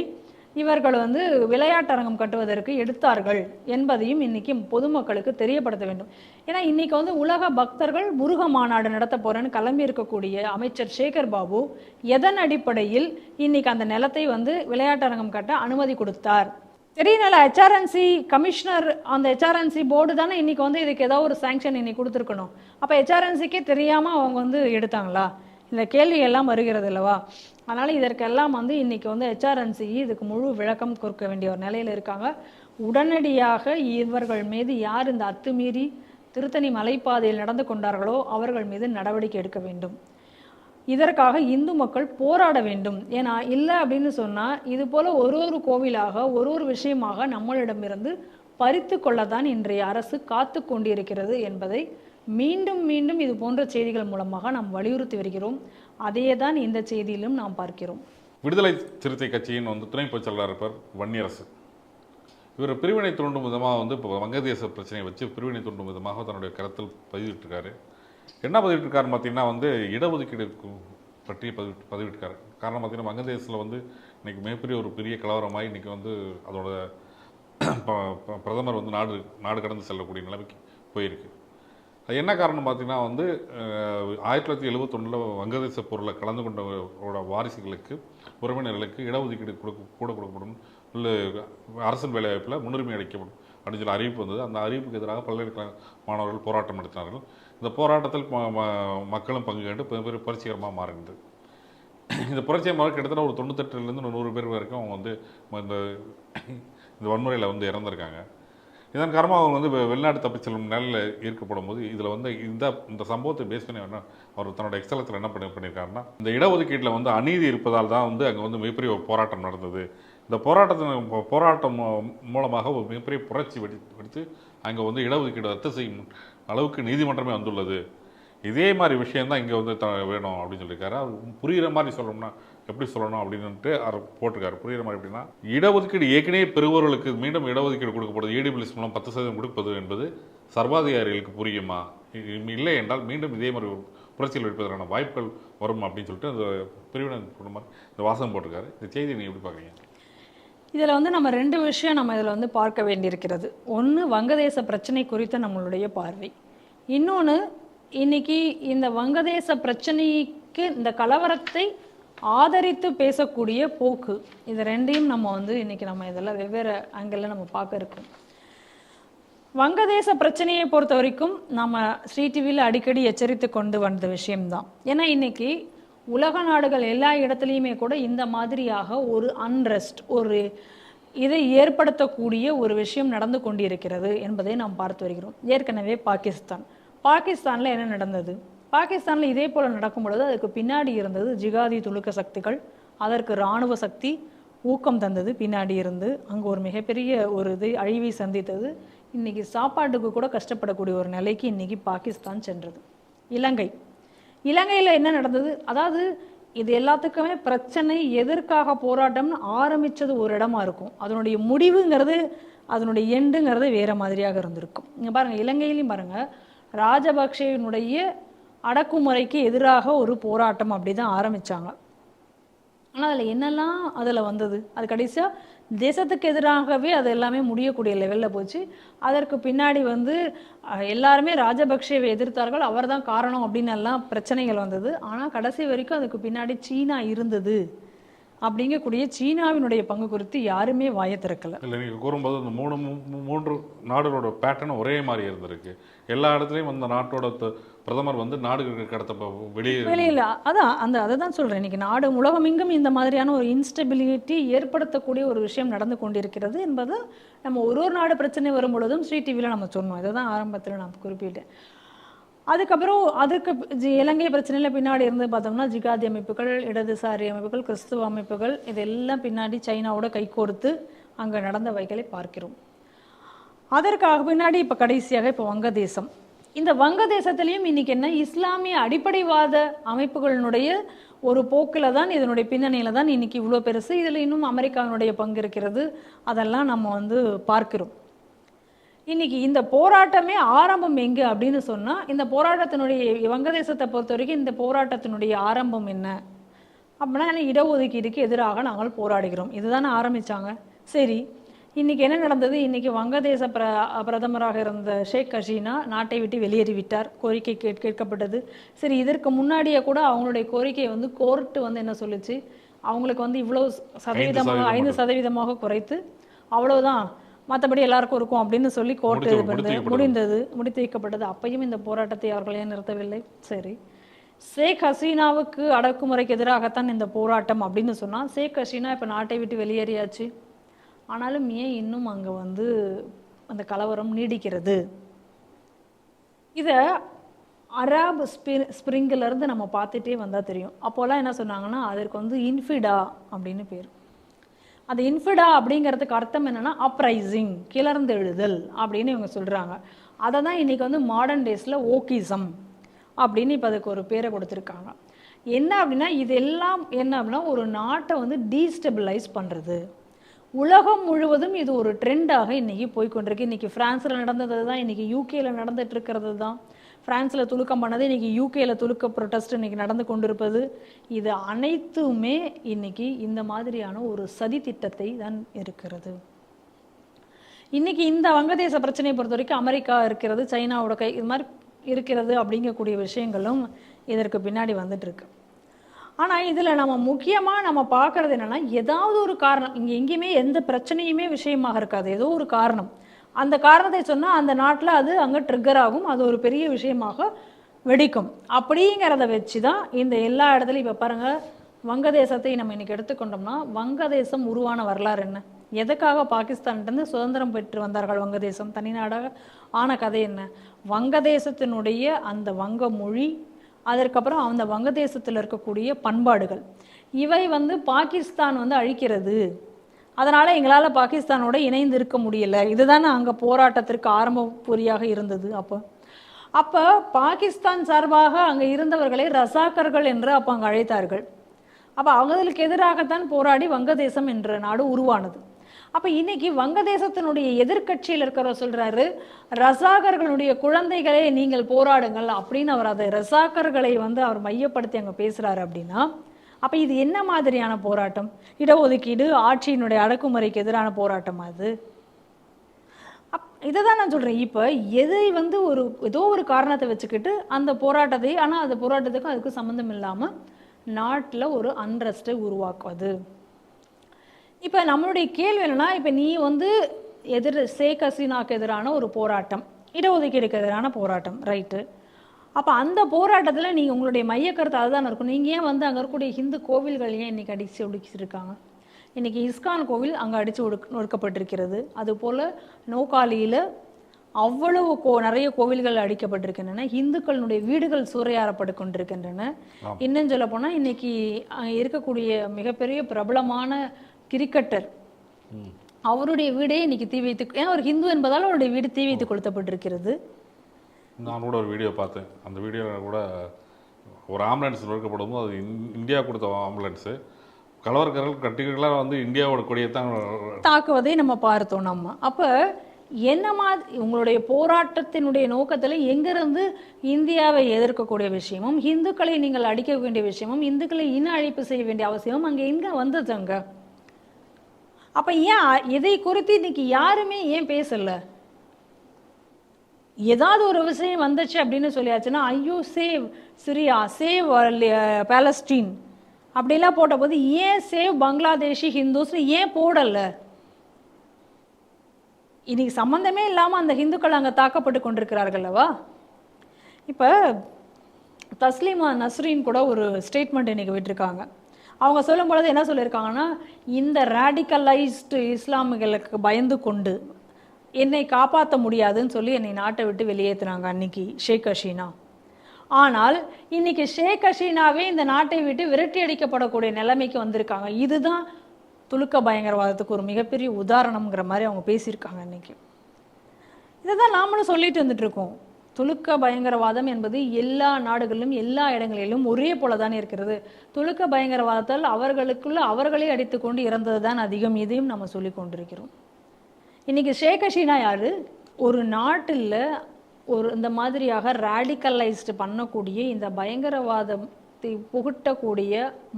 இவர்கள் வந்து விளையாட்டரங்கம் கட்டுவதற்கு எடுத்தார்கள் என்பதையும் இன்னைக்கு பொதுமக்களுக்கு தெரியப்படுத்த வேண்டும். ஏன்னா இன்னைக்கு வந்து உலக பக்தர்கள் முருக மாநாடு நடத்த போறேன்னு கிளம்பி இருக்கக்கூடிய அமைச்சர் சேகர் பாபு எதன் அடிப்படையில் இன்னைக்கு அந்த நிலத்தை வந்து விளையாட்டரங்கம் கட்ட அனுமதி கொடுத்தார்? தெரியல. HRNC கமிஷனர், அந்த HRNC போர்டு தானே இன்னைக்கு வந்து இதுக்கு ஏதாவது ஒரு சாங்ஷன் இன்னைக்கு கொடுத்துருக்கணும். அப்போ HRNCக்கே தெரியாமல் அவங்க வந்து எடுத்தாங்களா? இந்த கேள்வி எல்லாம் வருகிறது அல்லவா? அதனால் இதற்கெல்லாம் வந்து இன்றைக்கி வந்து HRNC இதுக்கு முழு விளக்கம் கொடுக்க வேண்டிய ஒரு நிலையில் இருக்காங்க. உடனடியாக இவர்கள் மீது யார் இந்த அத்துமீறி திருத்தணி மலைப்பாதையில் நடந்து கொண்டார்களோ அவர்கள் மீது நடவடிக்கை எடுக்க வேண்டும். இதற்காக இந்து மக்கள் போராட வேண்டும். ஏன்னா இல்லை அப்படின்னு சொன்னால் இது போல் ஒரு ஒரு கோவிலாக ஒரு ஒரு விஷயமாக நம்மளிடமிருந்து பறித்து கொள்ளத்தான் இன்றைய அரசு காத்து கொண்டிருக்கிறது என்பதை மீண்டும் மீண்டும் இது போன்ற செய்திகள் மூலமாக நாம் வலியுறுத்தி வருகிறோம். அதையே தான் இந்த செய்தியிலும் நாம் பார்க்கிறோம். விடுதலை சிறுத்தை கட்சியின் வந்து துணை பொதுச் செயலாளர் இருப்பார் வன்னியரசு. இவர் பிரிவினை தூண்டும் விதமாக வந்து இப்போ வங்கதேச பிரச்சனையை வச்சு பிரிவினை தூண்டும் விதமாக தன்னுடைய கருத்தில் பதிவிட்டிருக்காரு. என்ன பதிவிட்டிருக்காருன்னு பார்த்தீங்கன்னா வந்து இடஒதுக்கீடு பற்றி பதிவிட்டிருக்காரு. காரணம் பார்த்தீங்கன்னா வங்கதேசத்தில் வந்து இன்றைக்கி மிகப்பெரிய ஒரு பெரிய கலவரமாகி இன்றைக்கி வந்து அதோட பிரதமர் வந்து நாடு கடந்து செல்லக்கூடிய நிலைமைக்கு போயிருக்கு. அது என்ன காரணம் பார்த்தீங்கன்னா வந்து 1971 வங்கதேச போரில் கலந்து கொண்டவரோட வாரிசுகளுக்கு உறவினர்களுக்கு இடஒதுக்கீடு கொடுக்கப்படும், இல்லை அரசின் வேலைவாய்ப்பில் முன்னுரிமை அளிக்கப்படும் அப்படின்னு சொல்லி அறிவிப்பு வந்தது. அந்த அறிவிப்புக்கு எதிராக பல்கலைக்கழக மாணவர்கள் போராட்டம் நடத்தினார்கள். இந்த போராட்டத்தில் மக்களும் பங்கு கேட்டு பெரிய புரட்சிகரமாக மாறினது. இந்த புரட்சிகரமாக கிட்டத்தட்ட ஒரு 98லேருந்து 100 பேர் வரைக்கும் அவங்க வந்து இந்த வன்முறையில் வந்து இறந்துருக்காங்க. இதன் காரணமாக அவங்க வந்து வெளிநாடு தப்பிச் செல்லும் நிலையில் ஈர்க்கப்படும் போது இதில் வந்து இந்த சம்பவத்தை பேஸ் பண்ணி என்ன அவர் தன்னோட எக்ஸலத்தில் என்ன பண்ணியிருக்காருன்னா, இந்த இடஒதுக்கீட்டில் வந்து அநீதி இருப்பதால் தான் வந்து அங்கே வந்து மிகப்பெரிய ஒரு போராட்டம் நடந்தது. இந்த போராட்டம் மூலமாக ஒரு மிகப்பெரிய புரட்சி வெடித்து அங்கே வந்து இடஒதுக்கீடு ரத்து செய்யும் அளவுக்கு நீதிமன்றமே வந்துள்ளது. இதே மாதிரி விஷயந்தான் இங்கே வந்து வேணும் அப்படின்னு சொல்லியிருக்காரு. அது புரிகிற மாதிரி சொல்லணும்னா எப்படி சொல்லணும் அப்படின்ட்டு அவர் போட்டிருக்காரு. புரிகிற மாதிரி எப்படின்னா, இடஒதுக்கீடு ஏற்கனவே பெறுபவர்களுக்கு மீண்டும் இடஒதுக்கீடு கொடுக்கப்படுது, EWS மூலம் 10% கொடுப்பது என்பது சர்வாதிகாரிகளுக்கு புரியுமா? இல்லை என்றால் மீண்டும் இதே மாதிரி ஒரு புரட்சியில் வைப்பதற்கான வாய்ப்புகள் வரும் அப்படின்னு சொல்லிட்டு அந்த பிரிவினர் மாதிரி இந்த வாசகம் போட்டிருக்காரு. இந்த செய்தியை நீங்கள் எப்படி பார்க்குறீங்க? இதில் வந்து நம்ம 2 விஷயம் நம்ம இதில் வந்து பார்க்க வேண்டியிருக்கிறது. ஒன்று, வங்கதேச பிரச்சனை குறித்த நம்மளுடைய பார்வை. இன்னொன்று, இன்னைக்கு இந்த வங்கதேச பிரச்சனைக்கு இந்த கலவரத்தை ஆதரித்து பேசக்கூடிய போக்கு, இது 2ஐயும் நம்ம வந்து இன்னைக்கு நம்ம இதெல்லாம் வெவ்வேறு ஆங்கிளில் நம்ம பார்க்க இருக்கோம். வங்கதேச பிரச்சனையை பொறுத்த வரைக்கும் நம்ம ஸ்ரீ டிவியில் அடிக்கடி எச்சரித்து கொண்டு வந்த விஷயம்தான். ஏன்னா இன்னைக்கு உலக நாடுகள் எல்லா இடத்துலையுமே கூட இந்த மாதிரியாக ஒரு அன்ரெஸ்ட், ஒரு இதை ஏற்படுத்தக்கூடிய ஒரு விஷயம் நடந்து கொண்டிருக்கிறது என்பதை நாம் பார்த்து வருகிறோம். ஏற்கனவே பாகிஸ்தானில் என்ன நடந்தது? பாகிஸ்தானில் இதே போல் நடக்கும் பொழுது அதுக்கு பின்னாடி இருந்தது ஜிகாதி துலுக்க சக்திகள், அதற்கு இராணுவ சக்தி ஊக்கம் தந்தது பின்னாடி இருந்து. அங்கே ஒரு மிகப்பெரிய ஒரு இது அழிவை சந்தித்தது. இன்னைக்கு சாப்பாட்டுக்கு கூட கஷ்டப்படக்கூடிய ஒரு நிலைக்கு இன்னைக்கு பாகிஸ்தான் சென்றது. இலங்கையில் என்ன நடந்தது? அதாவது இது எல்லாத்துக்குமே பிரச்சனை எதற்காக போராட்டம்னு ஆரம்பித்தது ஒரு இடமா இருக்கும், அதனுடைய முடிவுங்கிறது அதனுடைய எண்டுங்கிறது வேறு மாதிரியாக இருந்திருக்கும். இங்கே பாருங்கள், இலங்கையிலையும் பாருங்கள், ராஜபக்சேவினுடைய அடக்குமுறைக்கு எதிராக ஒரு போராட்டம் அப்படி தான் ஆரம்பித்தாங்க. ஆனால் அதில் என்னெல்லாம் அதில் வந்தது, அது கடைசியாக தேசத்துக்கு எதிராகவே அது எல்லாமே முடியக்கூடிய லெவலில் போச்சு. அதற்கு பின்னாடி வந்து எல்லாருமே ராஜபக்சேவை எதிர்த்தார்கள், அவர் தான் காரணம் அப்படின்னு எல்லாம் பிரச்சனைகள் வந்தது. ஆனால் கடைசி வரைக்கும் அதுக்கு பின்னாடி சீனா இருந்தது அப்படிங்கக்கூடிய சீனாவினுடைய பங்கு குறித்து யாருமே வாயை திறக்கலை. இல்லை, நீங்கள் கூறும்போது இந்த மூன்று நாடுகளோட பேட்டர்ன் ஒரே மாதிரி இருந்திருக்கு. எல்லா இடத்துலையும் அந்த நாட்டோட பிரதமர் வந்து நாடுகளுக்கு கடத்த வெளியில் அதை தான் சொல்கிறேன். இன்றைக்கி நாடு உலகமெங்கும் இந்த மாதிரியான ஒரு இன்ஸ்டெபிலிட்டி ஏற்படுத்தக்கூடிய ஒரு விஷயம் நடந்து கொண்டிருக்கிறது என்பது நம்ம ஒரு நாடு பிரச்சனை வரும் பொழுதும் ஸ்ரீ டிவியில் நம்ம சொன்னோம். இதை தான் ஆரம்பத்தில் நான் குறிப்பிட்டேன். அதுக்கப்புறம் இலங்கை பிரச்சனையில் பின்னாடி இருந்து பார்த்தோம்னா ஜிகாதி அமைப்புகள், இடதுசாரி அமைப்புகள், கிறிஸ்துவ அமைப்புகள், இதெல்லாம் பின்னாடி சைனாவோட கைகோர்த்து அங்கே நடந்தவைகளை பார்க்கிறோம். அதற்காக பின்னாடி இப்போ கடைசியாக இப்போ வங்கதேசம். இந்த வங்கதேசத்திலையும் இன்னைக்கு என்ன, இஸ்லாமிய அடிப்படைவாத அமைப்புகளினுடைய ஒரு போக்கில் தான், இதனுடைய பின்னணியில் தான் இன்னைக்கு இவ்வளோ பெருசு. இதில் இன்னும் அமெரிக்காவினுடைய பங்கு இருக்கிறது. அதெல்லாம் நம்ம வந்து பார்க்கிறோம். இன்னைக்கு இந்த போராட்டமே ஆரம்பம் எங்கே அப்படின்னு சொன்னால், இந்த போராட்டத்தினுடைய வங்கதேசத்தை பொறுத்த வரைக்கும் இந்த போராட்டத்தினுடைய ஆரம்பம் என்ன அப்படின்னா, இடஒதுக்கீடுக்கு எதிராக நாங்கள் போராடுகிறோம், இதுதானே ஆரம்பித்தாங்க. சரி, இன்றைக்கி என்ன நடந்தது? இன்றைக்கி வங்கதேச பிரதமராக இருந்த ஷேக் ஹசீனா நாட்டை விட்டு வெளியேறிவிட்டார். கோரிக்கை கேட்கப்பட்டது. சரி, இதற்கு முன்னாடியே கூட அவங்களுடைய கோரிக்கையை வந்து கோர்ட்டு வந்து என்ன சொல்லிச்சு, அவங்களுக்கு வந்து இவ்வளோ சதவீதமாக 5% குறைத்து அவ்வளோதான், மற்றபடி எல்லாருக்கும் இருக்கும் அப்படின்னு சொல்லி கோர்ட்டு இது பண்ணது முடித்து வைக்கப்பட்டது. அப்பையும் இந்த போராட்டத்தை அவர்கள் ஏன் நிறுத்தவில்லை? சரி, ஷேக் ஹசீனாவுக்கு அடக்குமுறைக்கு எதிராகத்தான் இந்த போராட்டம் அப்படின்னு சொன்னால், ஷேக் ஹசீனா இப்போ நாட்டை விட்டு வெளியேறியாச்சு. ஆனாலும் ஏன் இன்னும் அங்கே வந்து அந்த கலவரம் நீடிக்கிறது? இதை அராப் ஸ்ப்ரிங்கிலேருந்து நம்ம பார்த்துட்டே வந்தால் தெரியும். அப்போல்லாம் என்ன சொன்னாங்கன்னா, அதற்கு வந்து இன்ஃபிடா அப்படின்னு பேர். அந்த இன்ஃபிடா அப்படிங்கிறதுக்கு அர்த்தம் என்னென்னா அப்ரைசிங், கிளர்ந்தெழுதல் அப்படின்னு இவங்க சொல்கிறாங்க. அதை தான் இன்றைக்கி வந்து மாடர்ன் டேஸில் ஓக்கிசம் அப்படின்னு இப்போ அதுக்கு ஒரு பேரை கொடுத்துருக்காங்க. என்ன அப்படின்னா, இதெல்லாம் என்ன அப்படின்னா ஒரு நாட்டை வந்து டீஸ்டெபிளைஸ் பண்ணுறது. உலகம் முழுவதும் இது ஒரு ட்ரெண்டாக இன்றைக்கி போய்கொண்டிருக்கு. இன்றைக்கி ஃப்ரான்ஸில் நடந்தது தான் இன்றைக்கி யூகேயில் நடந்துட்டு இருக்கிறது தான். ஃப்ரான்ஸில் துலுக்கம் பண்ணது இன்றைக்கி யூகேயில் துலுக்க ப்ரொட்டஸ்ட் இன்றைக்கி நடந்து கொண்டிருப்பது. இது அனைத்துமே இன்றைக்கி இந்த மாதிரியான ஒரு சதி திட்டத்தை தான் இருக்கிறது. இன்றைக்கி இந்த வங்கதேச பிரச்சனையை பொறுத்த வரைக்கும் அமெரிக்கா இருக்கிறது, சைனாவோட கை இது மாதிரி இருக்கிறது அப்படிங்கக்கூடிய விஷயங்களும் இதற்கு பின்னாடி வந்துட்டுருக்கு. ஆனால் இதில் நம்ம முக்கியமாக நம்ம பார்க்குறது என்னென்னா, ஏதாவது ஒரு காரணம், இங்கே எங்கேயுமே எந்த பிரச்சனையுமே விஷயமாக இருக்காது, ஏதோ ஒரு காரணம். அந்த காரணத்தை சொன்னால் அந்த நாட்டில் அது அங்கே ட்ரிக்கர் ஆகும், அது ஒரு பெரிய விஷயமாக வெடிக்கும். அப்படிங்கிறத வச்சு தான் இந்த எல்லா இடத்துலையும் இப்போ பாருங்கள், வங்கதேசத்தை நம்ம இன்றைக்கி எடுத்துக்கொண்டோம்னா, வங்கதேசம் உருவான வரலாறு என்ன? எதுக்காக பாகிஸ்தான்கிட்டருந்து சுதந்திரம் பெற்று வந்தார்கள் வங்கதேசம் தனிநாடாக ஆன கதை என்ன? வங்கதேசத்தினுடைய அந்த வங்க மொழி, அதற்கப்புறம் அந்த வங்கதேசத்தில் இருக்கக்கூடிய பண்பாடுகள், இவை வந்து பாகிஸ்தான் வந்து அழிக்கிறது. அதனால் எங்களால் பாகிஸ்தானோட இணைந்து இருக்க முடியலை. இதுதானே அங்கே போராட்டத்திற்கு ஆரம்ப பொறியாக இருந்தது. அப்போ பாகிஸ்தான் சார்பாக அங்கே இருந்தவர்களை ரசாக்கர்கள் என்று அப்போ அங்கே அழைத்தார்கள். அப்போ அவங்களுக்கு எதிராகத்தான் போராடி வங்கதேசம் என்ற நாடு உருவானது. அப்போ இன்னைக்கு வங்கதேசத்தினுடைய எதிர்கட்சியில் இருக்கிறவர் சொல்றாரு, ரசாகர்களுடைய குழந்தைகளே நீங்கள் போராடுங்கள் அப்படின்னு. அவர் அதை ரசாக்கர்களை வந்து அவர் மையப்படுத்தி அங்கே பேசுறாரு அப்படின்னா, அப்போ இது என்ன மாதிரியான போராட்டம்? இடஒதுக்கீடு, ஆட்சியினுடைய அடக்குமுறைக்கு எதிரான போராட்டம் அது. இதை தான் நான் சொல்கிறேன். இப்போ எதை வந்து ஏதோ ஒரு காரணத்தை வச்சுக்கிட்டு அந்த போராட்டத்தை, ஆனால் அந்த போராட்டத்துக்கும் அதுக்கு சம்மந்தம் இல்லாமல் நாட்டில் ஒரு அன்ரெஸ்ட்டை உருவாக்குவது. இப்போ நம்மளுடைய கேள்வி என்னன்னா, இப்போ நீ வந்து ஷேக் ஹசீனாக்கு எதிரான ஒரு போராட்டம், இடஒதுக்கீடுக்கு எதிரான போராட்டம், ரைட்டு. அப்போ அந்த போராட்டத்தில் நீங்கள் உங்களுடைய மையக்கருத்து அதுதான் இருக்கும். நீங்கள் ஏன் வந்து அங்கே இருக்கக்கூடிய ஹிந்து கோவில்கள் ஏன் இன்றைக்கி அடித்து ஒடுக்கிச்சிருக்காங்க? இன்றைக்கி இஸ்கான் கோவில் அங்கே அடித்து ஒடுக்கப்பட்டிருக்கிறது. அதுபோல் நோக்காலியில் அவ்வளவு நிறைய கோவில்கள் அடிக்கப்பட்டிருக்கின்றன. இந்துக்களுடைய வீடுகள் சூறையாடப்பட்டு கொண்டிருக்கின்றன. இன்னும் சொல்ல போனால் இன்னைக்கு இருக்கக்கூடிய மிகப்பெரிய பிரபலமான கிரிக்கெட்டர், அவருடைய வீடே இன்னைக்கு தீ வைத்து, ஏன்னா ஒரு ஹிந்து என்பதால் அவருடைய வீடு தீ வைத்து கொளுத்தப்பட்டிருக்கிறது. நான் கூட ஒரு வீடியோ பார்த்தேன். அந்த வீடியோவில் கூட ஒரு ஆம்புலன்ஸ் நொறுக்கப்படும் போது அது இந்தியா கொடுத்த ஆம்புலன்ஸு, கலவரக்காரர்கள் கட்டிகளாக வந்து இந்தியாவோட கொடியை தான் தாக்குவதை நம்ம பார்த்தோம். நம்ம அப்போ என்ன மாதிரி உங்களுடைய போராட்டத்தினுடைய நோக்கத்தில் எங்கிருந்து இந்தியாவை எதிர்க்கக்கூடிய விஷயமும், இந்துக்களை நீங்கள் அடிக்க வேண்டிய விஷயமும், இந்துக்களை இன அழிப்பு செய்ய வேண்டிய அவசியமும் அங்கே எங்கே வந்ததுங்க? அப்போ ஏன் இதை குறித்து இன்னைக்கு யாருமே ஏன் பேசலை? ஏதாவது ஒரு விஷயம் வந்துச்சு அப்படின்னு சொல்லியாச்சுன்னா, ஐயோ சேவ் சிரியா, சேவ் பாலஸ்டீன் அப்படிலாம் போட்ட போது ஏன் சேவ் பங்களாதேஷி ஹிந்துஸ்னு ஏன் போடலை? இன்னைக்கு சம்மந்தமே இல்லாமல் அந்த ஹிந்துக்கள் அங்கே தாக்கப்பட்டு கொண்டிருக்கிறார்கள்வா? இப்போ தஸ்லீமா நஸ்ரீன் கூட ஒரு ஸ்டேட்மெண்ட் இன்னைக்கு விட்டுருக்காங்க. அவங்க சொல்லும் பொழுது என்ன சொல்லியிருக்காங்கன்னா, இந்த ரேடிக்கலைஸ்டு இஸ்லாமிகளுக்கு பயந்து கொண்டு என்னை காப்பாற்ற முடியாதுன்னு சொல்லி என்னை நாட்டை விட்டு வெளியேற்றினாங்க அன்னைக்கு ஷேக் ஹசீனா. ஆனால் இன்னைக்கு ஷேக் ஹசீனாவே இந்த நாட்டை விட்டு விரட்டி அடிக்கப்படக்கூடிய நிலைமைக்கு வந்திருக்காங்க. இதுதான் துலுக்க பயங்கரவாதத்துக்கு ஒரு மிகப்பெரிய உதாரணம்ங்கிற மாதிரி அவங்க பேசியிருக்காங்க இன்னைக்கு. இதை தான் நாமளும் சொல்லிட்டு வந்துட்டு இருக்கோம். துலுக்க பயங்கரவாதம் என்பது எல்லா நாடுகளிலும் எல்லா இடங்களிலும் ஒரே போல தான் இருக்கிறது. துலுக்க பயங்கரவாதத்தால் அவர்களுக்குள்ள அவர்களே அடித்து கொண்டு இறந்தது தான் அதிகம். இதையும் நம்ம சொல்லி கொண்டிருக்கிறோம். இன்னைக்கு ஷேக் ஹசீனா யாரு? ஒரு நாட்டில் ஒரு இந்த மாதிரியாக ரேடிக்கலைஸ்டு பண்ணக்கூடிய இந்த பயங்கரவாதத்தை புகட்டக்கூடிய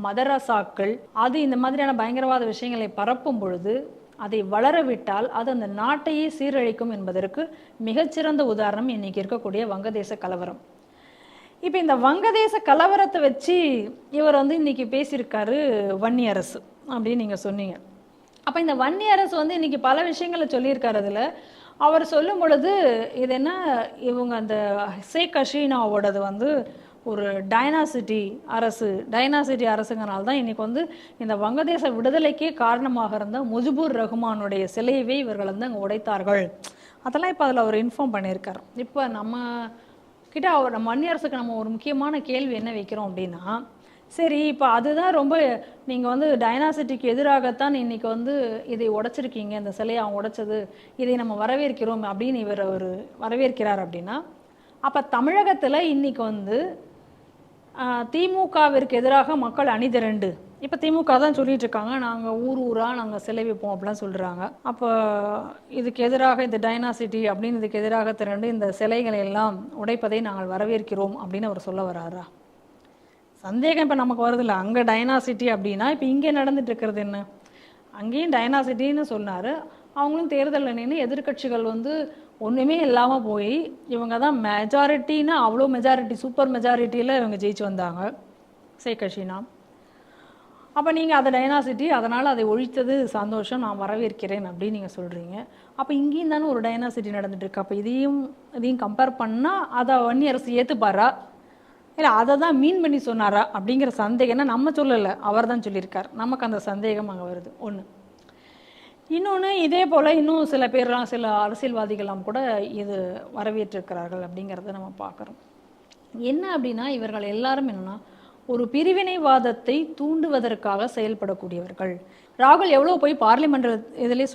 மதரசாக்கள் அது இந்த மாதிரியான பயங்கரவாத விஷயங்களை பரப்பும் பொழுது அதை வளரவிட்டால் அது அந்த நாட்டையே சீரழிக்கும் என்பதற்கு மிகச்சிறந்த உதாரணம் இன்னைக்கு இருக்கக்கூடிய வங்கதேச கலவரம். இப்போ இந்த வங்கதேச கலவரத்தை வச்சு இவர் வந்து இன்னைக்கு பேசியிருக்காரு வன்னியரசு அப்படின்னு நீங்கள் சொன்னீங்க. அப்போ இந்த வன்னியரசு வந்து இன்னைக்கு பல விஷயங்களை சொல்லியிருக்காரு. அதில் அவர் சொல்லும் பொழுது இது என்ன, இவங்க அந்த ஷேக் ஹசீனாவோடது வந்து ஒரு டைனாசிட்டி அரசுங்கிறனால தான் இன்னைக்கு வந்து இந்த வங்கதேச விடுதலைக்கே காரணமாக இருந்த முஜிபுர் ரஹ்மானுடைய சிலையவே இவர்கள் வந்து அங்கே உடைத்தார்கள். அதெல்லாம் இப்போ அதில் அவர் இன்ஃபார்ம் பண்ணியிருக்கார். இப்போ நம்ம கிட்ட நம்ம வன்னியரசுக்கு நம்ம ஒரு முக்கியமான கேள்வி என்ன வைக்கிறோம் அப்படின்னா, சரி இப்போ அதுதான் ரொம்ப நீங்கள் வந்து டைனாசிட்டிக்கு எதிராகத்தான் இன்னைக்கு வந்து இதை உடைச்சிருக்கீங்க, இந்த சிலையை அவங்க உடைச்சது, இதை நம்ம வரவேற்கிறோம் அப்படின்னு இவர் அவர் வரவேற்கிறார் அப்படின்னா, அப்போ தமிழகத்தில் இன்னைக்கு வந்து திமுகவிற்கு எதிராக மக்கள் அணிதிரண்டு, இப்போ திமுக தான் சொல்லிட்டு இருக்காங்க, நாங்கள் ஊராக நாங்கள் சிலை வைப்போம் அப்படிலாம் சொல்கிறாங்க. அப்போ இதுக்கு எதிராக இந்த டைனாசிட்டி அப்படின்னு இதுக்கு எதிராக திரண்டு இந்த சிலைகளை எல்லாம் உடைப்பதை நாங்கள் வரவேற்கிறோம் அப்படின்னு அவர் சொல்ல வராரா? சந்தேகம் இப்போ நமக்கு வருதில்ல. அங்கே டைனாசிட்டி அப்படின்னா இப்போ இங்கே நடந்துட்டு இருக்கிறது என்ன? அங்கேயும் டைனாசிட்டின்னு சொன்னார். அவங்களும் தேர்தலில் நின்று எதிர்கட்சிகள் வந்து ஒன்றுமே இல்லாமல் போய் இவங்க தான் மெஜாரிட்டின்னா அவ்வளோ மெஜாரிட்டி, சூப்பர் மெஜாரிட்டியில் இவங்க ஜெயிச்சு வந்தாங்க ஷேக் ஹசீனா. அப்போ நீங்கள் அதை டைனாசிட்டி, அதனால் அதை ஒழித்தது சந்தோஷம், நான் வரவேற்கிறேன் அப்படின்னு நீங்கள் சொல்கிறீங்க. அப்போ இங்கேயும் தானே ஒரு டைனாசிட்டி நடந்துட்டுருக்கு. அப்போ இதையும் கம்பேர் பண்ணால் அதை வன்னியரசு ஏற்றுப்பாரா இல்லை அதை தான் மீன் பண்ணி சொன்னாரா அப்படிங்கிற சந்தேகம்னா நம்ம சொல்லலை, அவர் தான் சொல்லியிருக்கார். நமக்கு அந்த சந்தேகம் அங்கே வருது. ஒன்று. இன்னொன்று இதே போல் இன்னும் சில பேர்லாம், சில அரசியல்வாதிகள்லாம் கூட இது வரவேற்றிருக்கிறார்கள் அப்படிங்கிறத நம்ம பார்க்குறோம். என்ன அப்படின்னா, இவர்கள் எல்லாரும் என்னன்னா ஒரு பிரிவினைவாதத்தை தூண்டுவதற்காக செயல்படக்கூடியவர்கள். ராகுல் எவ்வளோ போய் பார்லிமெண்ட்லேயே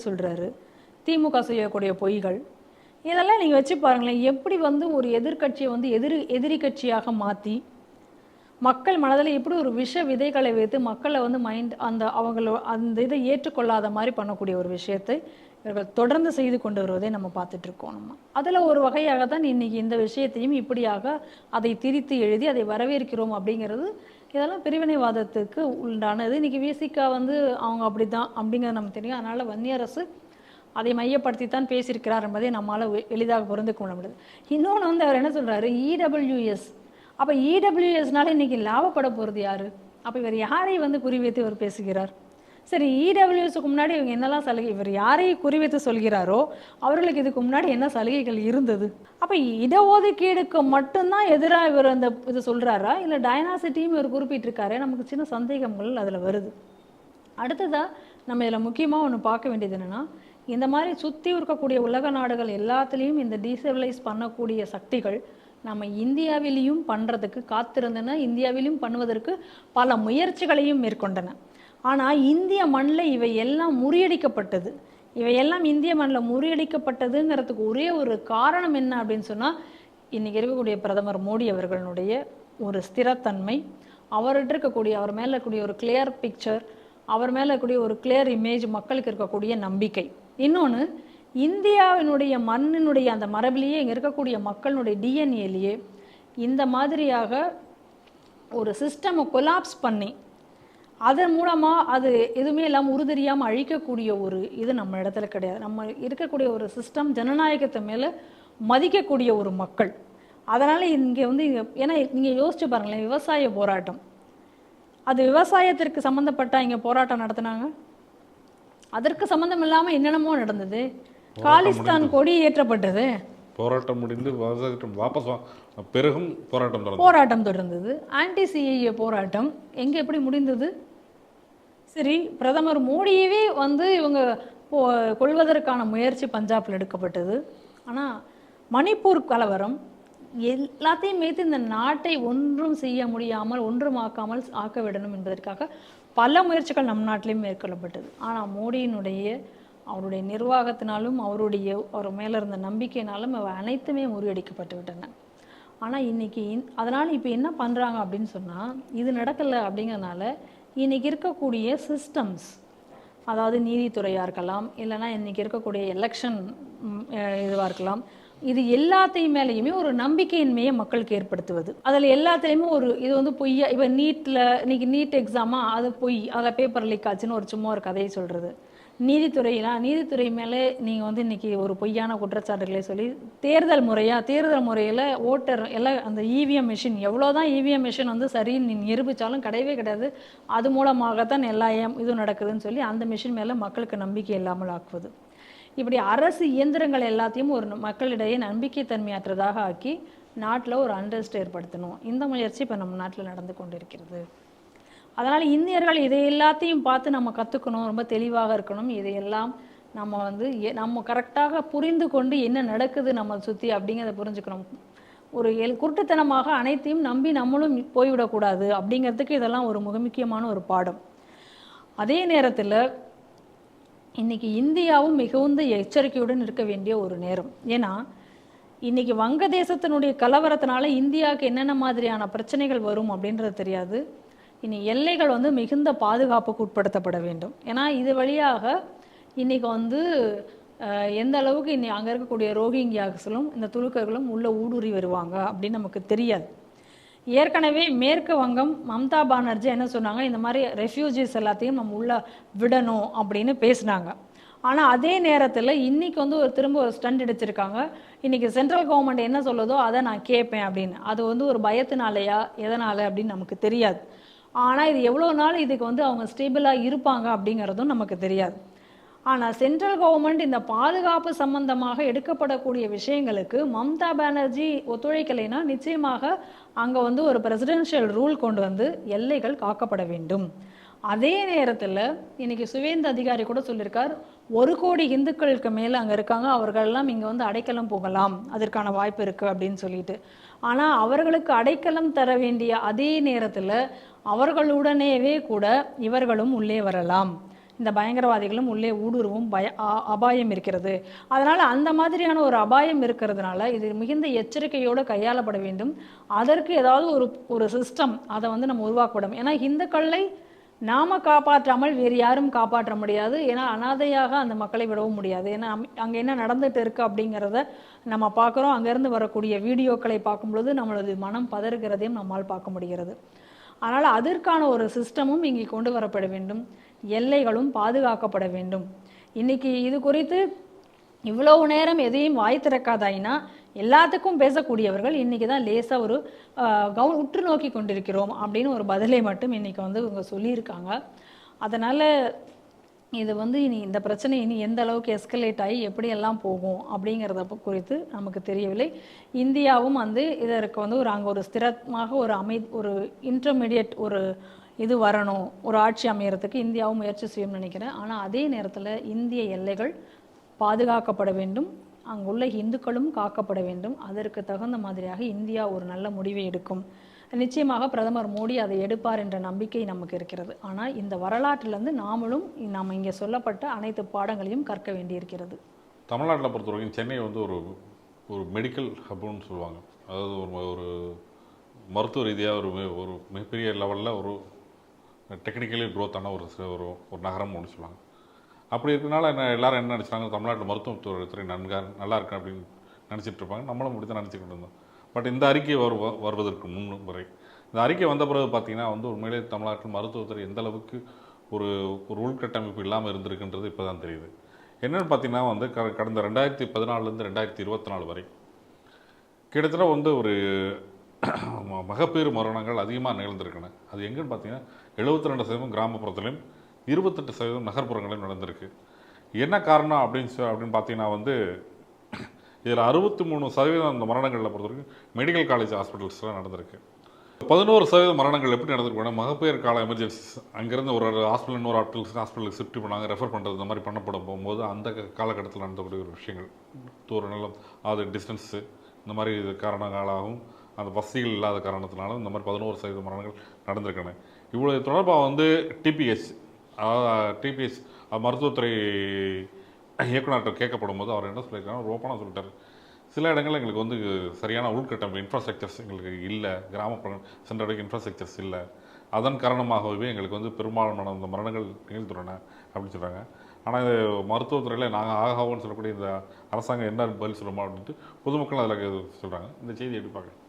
சொல்கிறாரு திமுக செய்யக்கூடிய பொய்கள் இதெல்லாம் நீங்கள் வச்சு பாருங்களேன். எப்படி வந்து ஒரு எதிர்கட்சியை வந்து எதிரி கட்சியாக மாற்றி மக்கள் மனதில் எப்படி ஒரு விஷ விதைகளை வைத்து மக்களை வந்து அந்த இதை ஏற்றுக்கொள்ளாத மாதிரி பண்ணக்கூடிய ஒரு விஷயத்தை இவர்கள் தொடர்ந்து செய்து கொண்டு வருவதை நம்ம பார்த்துட்டு இருக்கோம். நம்ம அதில் ஒரு வகையாக தான் இன்னைக்கு இந்த விஷயத்தையும் இப்படியாக அதை திரித்து எழுதி அதை வரவேற்கிறோம் அப்படிங்கிறது. இதெல்லாம் பிரிவினைவாதத்துக்கு உண்டானது. இன்னைக்கு விசிகா வந்து அவங்க அப்படி தான் அப்படிங்கிறது நமக்கு தெரியும். அதனால் வன்னியரசு அதை மையப்படுத்தி தான் பேசியிருக்கிறார் என்பதை நம்மளால் எளிதாக புரிந்து கொள்ள முடியுது. இன்னொன்று வந்து அவர் என்ன சொல்கிறாரு, இடபிள்யூஎஸ். அப்போ இடபிள்யூஎஸ்னால இன்னைக்கு லாபப்பட போகிறது யார்? அப்போ இவர் யாரை வந்து குறிவைத்து இவர் பேசுகிறார்? சரி, இடபிள்யூஎஸ்க்கு முன்னாடி இவங்க என்னெல்லாம் சலுகை, இவர் யாரை குறிவைத்து சொல்கிறாரோ அவர்களுக்கு இதுக்கு முன்னாடி என்ன சலுகைகள் இருந்தது? அப்போ இடஒதுக்கீடுக்கு மட்டும்தான் எதிராக இவர் அந்த இது சொல்கிறாரா, இல்லை டைனாசிட்டியும் இவர் குறிப்பிட்டிருக்காரு? நமக்கு சின்ன சந்தேகங்கள் அதில் வருது. அடுத்ததாக நம்ம இதில் முக்கியமாக ஒன்று பார்க்க வேண்டியது என்னென்னா, இந்த மாதிரி சுற்றி இருக்கக்கூடிய உலக நாடுகள் எல்லாத்துலேயும் இந்த டீசபிளைஸ் பண்ணக்கூடிய சக்திகள் நம்ம இந்தியாவிலையும் பண்ணுறதுக்கு காத்திருந்தன, இந்தியாவிலையும் பண்ணுவதற்கு பல முயற்சிகளையும் மேற்கொண்டன. ஆனால் இந்திய மண்ணில் இவை எல்லாம் முறியடிக்கப்பட்டது. இவையெல்லாம் இந்திய மண்ணில் முறியடிக்கப்பட்டதுங்கிறதுக்கு ஒரே ஒரு காரணம் என்ன அப்படின்னு சொன்னால், இன்றைக்கி இருக்கக்கூடிய பிரதமர் மோடி அவர்களுடைய ஒரு ஸ்திரத்தன்மை, அவர்கிட்ட இருக்கக்கூடிய அவர் மேலே இருக்கக்கூடிய ஒரு கிளியர் பிக்சர், அவர் மேலே இருக்கக்கூடிய ஒரு கிளியர் இமேஜ், மக்களுக்கு இருக்கக்கூடிய நம்பிக்கை. இன்னொன்று, இந்தியாவினுடைய மண்ணினுடைய அந்த மரபிலேயே இங்கே இருக்கக்கூடிய மக்களுடைய டிஎன்ஏலேயே இந்த மாதிரியாக ஒரு சிஸ்டமை கொலாப்ஸ் பண்ணி அதன் மூலமாக அது எதுவுமே இல்லாமல் உறுதியாமல் அழிக்கக்கூடிய ஒரு இது நம்ம இடத்துல கிடையாது. நம்ம இருக்கக்கூடிய ஒரு சிஸ்டம் ஜனநாயகத்தை மேலே மதிக்கக்கூடிய ஒரு மக்கள். அதனால் இங்கே வந்து ஏன்னா நீங்கள் யோசிச்சு பாருங்களேன், விவசாய போராட்டம், அது விவசாயத்திற்கு சம்மந்தப்பட்ட இங்கே போராட்டம் நடத்தினாங்க. அதற்கு சம்மந்தம் இல்லாமல் என்னென்னமோ நடந்தது. காலிஸ்தான் கொடி ஏற்றப்பட்டது, போராட்டம் முடிந்து வாபஸ் பிறகும் போராட்டம் தொடர்ந்தது. ஆன்டி சிஏஏ போராட்டம் எங்கே எப்படி முடிந்தது? சரி, பிரதமர் மோடியவே வந்து இவங்க கொள்வதற்கான முயற்சி பஞ்சாபில் எடுக்கப்பட்டது. ஆனால் மணிப்பூர் கலவரம் எல்லாத்தையும் வைத்து இந்த நாட்டை ஒன்றும் செய்ய முடியாமல் ஒன்றுமாக்காமல் ஆக்க விடணும் என்பதற்காக பல முயற்சிகள் நம் நாட்டிலையும் மேற்கொள்ளப்பட்டது. ஆனால் மோடியினுடைய அவருடைய நிர்வாகத்தினாலும் அவர் மேலே இருந்த நம்பிக்கையினாலும் அவை அனைத்துமே முறியடிக்கப்பட்டு விட்டன. ஆனால் இன்னைக்கு அதனால் இப்போ என்ன பண்ணுறாங்க அப்படின்னு சொன்னால், இது நடக்கலை அப்படிங்கிறதுனால இன்றைக்கி இருக்கக்கூடிய சிஸ்டம்ஸ், அதாவது நீதித்துறையாக இருக்கலாம், இல்லைனா இன்றைக்கி இருக்கக்கூடிய எலெக்ஷன் இதுவாக இருக்கலாம், இது எல்லாத்தையும் மேலேயுமே ஒரு நம்பிக்கையின்மையை மக்களுக்கு ஏற்படுத்துவது. அதில் எல்லாத்துலேயுமே ஒரு இது வந்து பொய்யா, இப்போ இன்னைக்கு நீட் எக்ஸாமாக அது பொய், அதில் பேப்பர் லீக் ஆச்சுன்னு சும்மா ஒரு கதையை சொல்கிறது. நீதித்துறை மேலே நீங்கள் வந்து இன்றைக்கி ஒரு பொய்யான குற்றச்சாட்டுகளை சொல்லி தேர்தல் முறையில் ஓட்டர் எல்லாம் அந்த இவிஎம் மிஷின், எவ்வளோதான் இவிஎம் மிஷின் வந்து சரின்னு நிரூபித்தாலும் கிடையவே கிடையாது, அது மூலமாகத்தான் எல்லா இதுவும் நடக்குதுன்னு சொல்லி அந்த மிஷின் மேலே மக்களுக்கு நம்பிக்கை இல்லாமல் ஆக்குவது. இப்படி அரசு இயந்திரங்கள் எல்லாத்தையும் ஒரு மக்களிடையே நம்பிக்கை தன்மையற்றதாக ஆக்கி நாட்டில் ஒரு அண்டர்ஸ்ட் ஏற்படுத்தணும். இந்த முயற்சி இப்போ நம்ம நாட்டில் நடந்து கொண்டிருக்கிறது. அதனால் இந்தியர்கள் இதை எல்லாத்தையும் பார்த்து நம்ம கற்றுக்கணும், ரொம்ப தெளிவாக இருக்கணும். இதையெல்லாம் நம்ம வந்து நம்ம கரெக்டாக புரிந்து கொண்டு என்ன நடக்குது நம்ம சுற்றி அப்படிங்கிறத புரிஞ்சுக்கணும். ஒரு குருட்டுத்தனமாக அனைத்தையும் நம்பி நம்மளும் போய்விடக்கூடாது அப்படிங்கிறதுக்கு இதெல்லாம் ஒரு மிக முக்கியமான ஒரு பாடம். அதே நேரத்தில் இன்றைக்கி இந்தியாவும் மிகுந்த எச்சரிக்கையுடன் இருக்க வேண்டிய ஒரு நேரம். ஏன்னா இன்றைக்கி வங்கதேசத்தினுடைய கலவரத்தினால இந்தியாவுக்கு என்னென்ன மாதிரியான பிரச்சனைகள் வரும் அப்படின்றது தெரியாது. இனி எல்லைகள் வந்து மிகுந்த பாதுகாப்புக்கு உட்படுத்தப்பட வேண்டும். ஏன்னா இது வழியாக இன்றைக்கி வந்து எந்த அளவுக்கு அங்கே இருக்கக்கூடிய ரோஹிங்கியாக்களும் இந்த துலுக்கர்களும் உள்ள ஊடுருவி வருவாங்க அப்படின்னு நமக்கு தெரியாது. ஏற்கனவே மேற்கு வங்கம் மம்தா பானர்ஜி என்ன சொன்னாங்க, இந்த மாதிரி ரெஃப்யூஜிஸ் எல்லாத்தையும் நம்ம உள்ள விடணும் அப்படின்னு பேசினாங்க. ஆனால் அதே நேரத்தில் இன்றைக்கி வந்து திரும்ப ஒரு ஸ்டண்ட் அடிச்சிருக்காங்க. இன்றைக்கி சென்ட்ரல் கவர்மெண்ட் என்ன சொல்லுதோ அதை நான் கேட்பேன் அப்படின்னு. அது வந்து ஒரு பயத்தினாலையா எதனால் அப்படின்னு நமக்கு தெரியாது. ஆனால் இது எவ்வளோ நாள் இதுக்கு வந்து அவங்க ஸ்டேபிளாக இருப்பாங்க அப்படிங்கிறதும் நமக்கு தெரியாது. ஆனால் சென்ட்ரல் கவர்மெண்ட் இந்த பாதுகாப்பு சம்பந்தமாக எடுக்கப்படக்கூடிய விஷயங்களுக்கு மம்தா பானர்ஜி ஒத்துழைக்கலைன்னா நிச்சயமாக அங்கே வந்து ஒரு பிரசிடென்ஷியல் ரூல் கொண்டு வந்து எல்லைகள் காக்கப்பட வேண்டும். அதே நேரத்தில் இன்னைக்கு சுவேந்த அதிகாரி கூட சொல்லியிருக்கார், 1 கோடி இந்துக்களுக்கு மேலே அங்கே இருக்காங்க, அவர்களெல்லாம் இங்கே வந்து அடைக்கலம் போகலாம், அதற்கான வாய்ப்பு இருக்குது அப்படின்னு சொல்லிட்டு. ஆனால் அவர்களுக்கு அடைக்கலம் தர வேண்டிய அதே நேரத்தில் அவர்களுடனேவே கூட இவர்களும் உள்ளே வரலாம், இந்த பயங்கரவாதிகளும் உள்ளே ஊடுருவும் அபாயம் இருக்கிறது. அதனால் அந்த மாதிரியான ஒரு அபாயம் இருக்கிறதுனால இது மிகுந்த எச்சரிக்கையோடு கையாளப்பட வேண்டும். அதற்கு ஏதாவது ஒரு சிஸ்டம் அதை வந்து நம்ம உருவாக்கப்படும். ஏன்னா இந்துக்களை நாம காப்பாற்றாமல் வேறு யாரும் காப்பாற்ற முடியாது. ஏன்னா அனாதையாக அந்த மக்களை விடவும் முடியாது. ஏன்னா அங்கே என்ன நடந்துட்டு இருக்கு அப்படிங்கிறத நம்ம பார்க்குறோம். அங்கேருந்து வரக்கூடிய வீடியோக்களை பார்க்கும்பொழுது நம்மளது மனம் பதறுகிறதையும் நம்மால் பார்க்க முடிகிறது. அதனால் அதற்கான ஒரு சிஸ்டமும் இங்கே கொண்டு வரப்பட வேண்டும். எல்லைகளும் பாதுகாக்கப்பட வேண்டும். இன்னைக்கு இது குறித்து இவ்வளவு நேரம் எதையும் வாய் திறக்காதாயினா எல்லாத்துக்கும் பேசக்கூடியவர்கள் இன்னைக்கு தான் லேசாக ஒரு உற்று நோக்கி கொண்டிருக்கிறோம் அப்படின்னு ஒரு பதிலை மட்டும் இன்னைக்கு வந்து இவங்க சொல்லியிருக்காங்க. அதனால் இது வந்து இனி இந்த பிரச்சனை இனி எந்த அளவுக்கு எஸ்கலேட் ஆகி எப்படியெல்லாம் போகும் அப்படிங்கிறத குறித்து நமக்கு தெரியவில்லை. இந்தியாவும் வந்து இதற்கு வந்து அங்கே ஒரு ஸ்திரமாக ஒரு இன்டர்மீடியட் இது வரணும், ஒரு ஆட்சி அமையறதுக்கு இந்தியாவும் முயற்சி செய்யும்னு நினைக்கிறேன். ஆனால் அதே நேரத்தில் இந்திய எல்லைகள் பாதுகாக்கப்பட வேண்டும், அங்குள்ள இந்துக்களும் காக்கப்பட வேண்டும். அதற்கு தகுந்த மாதிரியாக இந்தியா ஒரு நல்ல முடிவை எடுக்கும். நிச்சயமாக பிரதமர் மோடி அதை எடுப்பார் என்ற நம்பிக்கை நமக்கு இருக்கிறது. ஆனால் இந்த வரலாற்றிலிருந்து நாம் இங்கே சொல்லப்பட்ட அனைத்து பாடங்களையும் கற்க வேண்டியிருக்கிறது. தமிழ்நாட்டில் பொறுத்தவரைக்கும் சென்னை வந்து ஒரு மெடிக்கல் ஹப்னு சொல்லுவாங்க. அதாவது ஒரு மருத்துவ ரீதியாக ஒரு மிகப்பெரிய லெவலில் ஒரு டெக்னிக்கலி க்ரோத்தான ஒரு நகரம் ஒன்று சொல்லுவாங்க. அப்படி இருக்கிறனால எல்லாரும் என்ன நினச்சாங்க, தமிழ்நாட்டில் மருத்துவத்துறை நல்லா இருக்கு அப்படின்னு நினச்சிட்டு இருப்பாங்க. நம்மளும் அப்படி தான் நினச்சிக்கிட்டு இருந்தோம். பட் இந்த அறிக்கை வருவதற்கு முன் வரை இந்த அறிக்கை வந்த பிறகு பார்த்தீங்கன்னா வந்து உண்மையிலே தமிழ்நாட்டில் மருத்துவத்துறை எந்த அளவுக்கு ஒரு உள்கட்டமைப்பு இல்லாமல் இருந்திருக்குன்றது இப்போ தான் தெரியுது. என்னென்னு பார்த்தீங்கன்னா வந்து கடந்த 2014 2024 வரை கிட்டத்தட்ட வந்து ஒரு மகப்பேறு மரணங்கள் அதிகமாக நிகழ்ந்திருக்குன்னு. அது எங்கன்னு பார்த்தீங்கன்னா 72% கிராமப்புறத்துலையும் 28% நகர்ப்புறங்களையும் நடந்திருக்கு. என்ன காரணம் அப்படின்னு பார்த்தீங்கன்னா வந்து இதில் 63% அந்த மரணங்களில் பொறுத்த வரைக்கும் மெடிக்கல் காலேஜ் ஹாஸ்பிட்டல்ஸ்லாம் நடந்திருக்கு. 11% மரணங்கள் எப்படி நடந்திருக்குன்னா மகப்பேறு கால எமர்ஜென்சிஸ், அங்கேருந்து ஒரு ஹாஸ்பிட்டல் இன்னொரு ஹாஸ்பிட்டலுக்கு ஷிஃப்ட் பண்ணாங்க, ரெஃபர் பண்ணுறது இந்த மாதிரி பண்ணப்பட போகும்போது அந்த காலகட்டத்தில் நடந்தக்கூடிய ஒரு விஷயங்கள், தூர நிலம், அது டிஸ்டன்ஸு, இந்த மாதிரி இது காரணங்களாகவும் அந்த வசதிகள் இல்லாத காரணத்தினாலும் இந்த மாதிரி 11% மரணங்கள் நடந்திருக்காங்க. இவ்வளோ தொடர்பாக வந்து டிபிஎஸ் மருத்துவத்துறை இயக்குநர்கிட்ட கேட்கப்படும் போது அவர் என்ன சொல்லியிருக்காங்க, ஓப்பனாக சொல்லிட்டார், சில இடங்களில் எங்களுக்கு வந்து சரியான உள்கட்டமைப்பு இன்ஃப்ராஸ்ட்ரக்சர்ஸ் எங்களுக்கு இல்லை, கிராமப்புறம் சென்றடைக்கு இன்ஃப்ராஸ்ட்ரக்சர்ஸ் இல்லை, அதன் காரணமாகவே எங்களுக்கு வந்து பெரும்பாலான அந்த மரணங்கள் நிகழ்த்துறன அப்படின்னு சொல்கிறாங்க. ஆனால் இது மருத்துவத்துறையில் நாங்கள் ஆகாவோன்னு சொல்லக்கூடிய இந்த அரசாங்கம் என்ன பதில் சொல்லுமா அப்படின்ட்டு பொதுமக்கள் அதில் சொல்கிறாங்க. இந்த செய்தி எப்படி பார்க்குறேன்?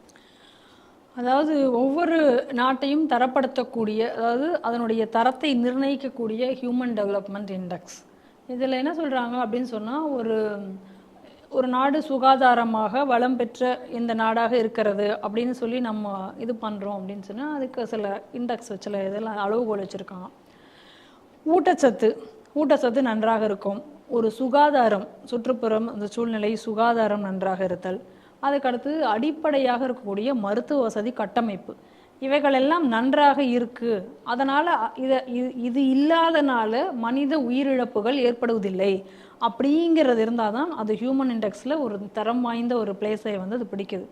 அதாவது ஒவ்வொரு நாட்டையும் தரப்படுத்தக்கூடிய, அதாவது அதனுடைய தரத்தை நிர்ணயிக்கக்கூடிய ஹியூமன் டெவலப்மெண்ட் இண்டெக்ஸ், இதில் என்ன சொல்கிறாங்க அப்படின்னு சொன்னால், ஒரு நாடு சுகாதாரமாக வளம் பெற்ற இந்த நாடாக இருக்கிறது அப்படின்னு சொல்லி நம்ம இது பண்ணுறோம் அப்படின்னு சொன்னால் அதுக்கு சில இண்டெக்ஸ் சில இதெல்லாம் அளவுகோல் வச்சுருக்காங்க. ஊட்டச்சத்து நன்றாக இருக்கும், ஒரு சுகாதாரம், சுற்றுப்புறம் அந்த சூழ்நிலை சுகாதாரம் நன்றாக இருத்தல், அதுக்கடுத்து அடிப்படையாக இருக்கக்கூடிய மருத்துவ வசதி கட்டமைப்பு, இவைகளெல்லாம் நன்றாக இருக்குது. அதனால் இது இல்லாதனால மனித உயிரிழப்புகள் ஏற்படுவதில்லை அப்படிங்கிறது இருந்தால் தான் அது ஹியூமன் இண்டெக்ஸில் ஒரு தரம் வாய்ந்த ஒரு பிளேஸை வந்து அது பிடிக்குது.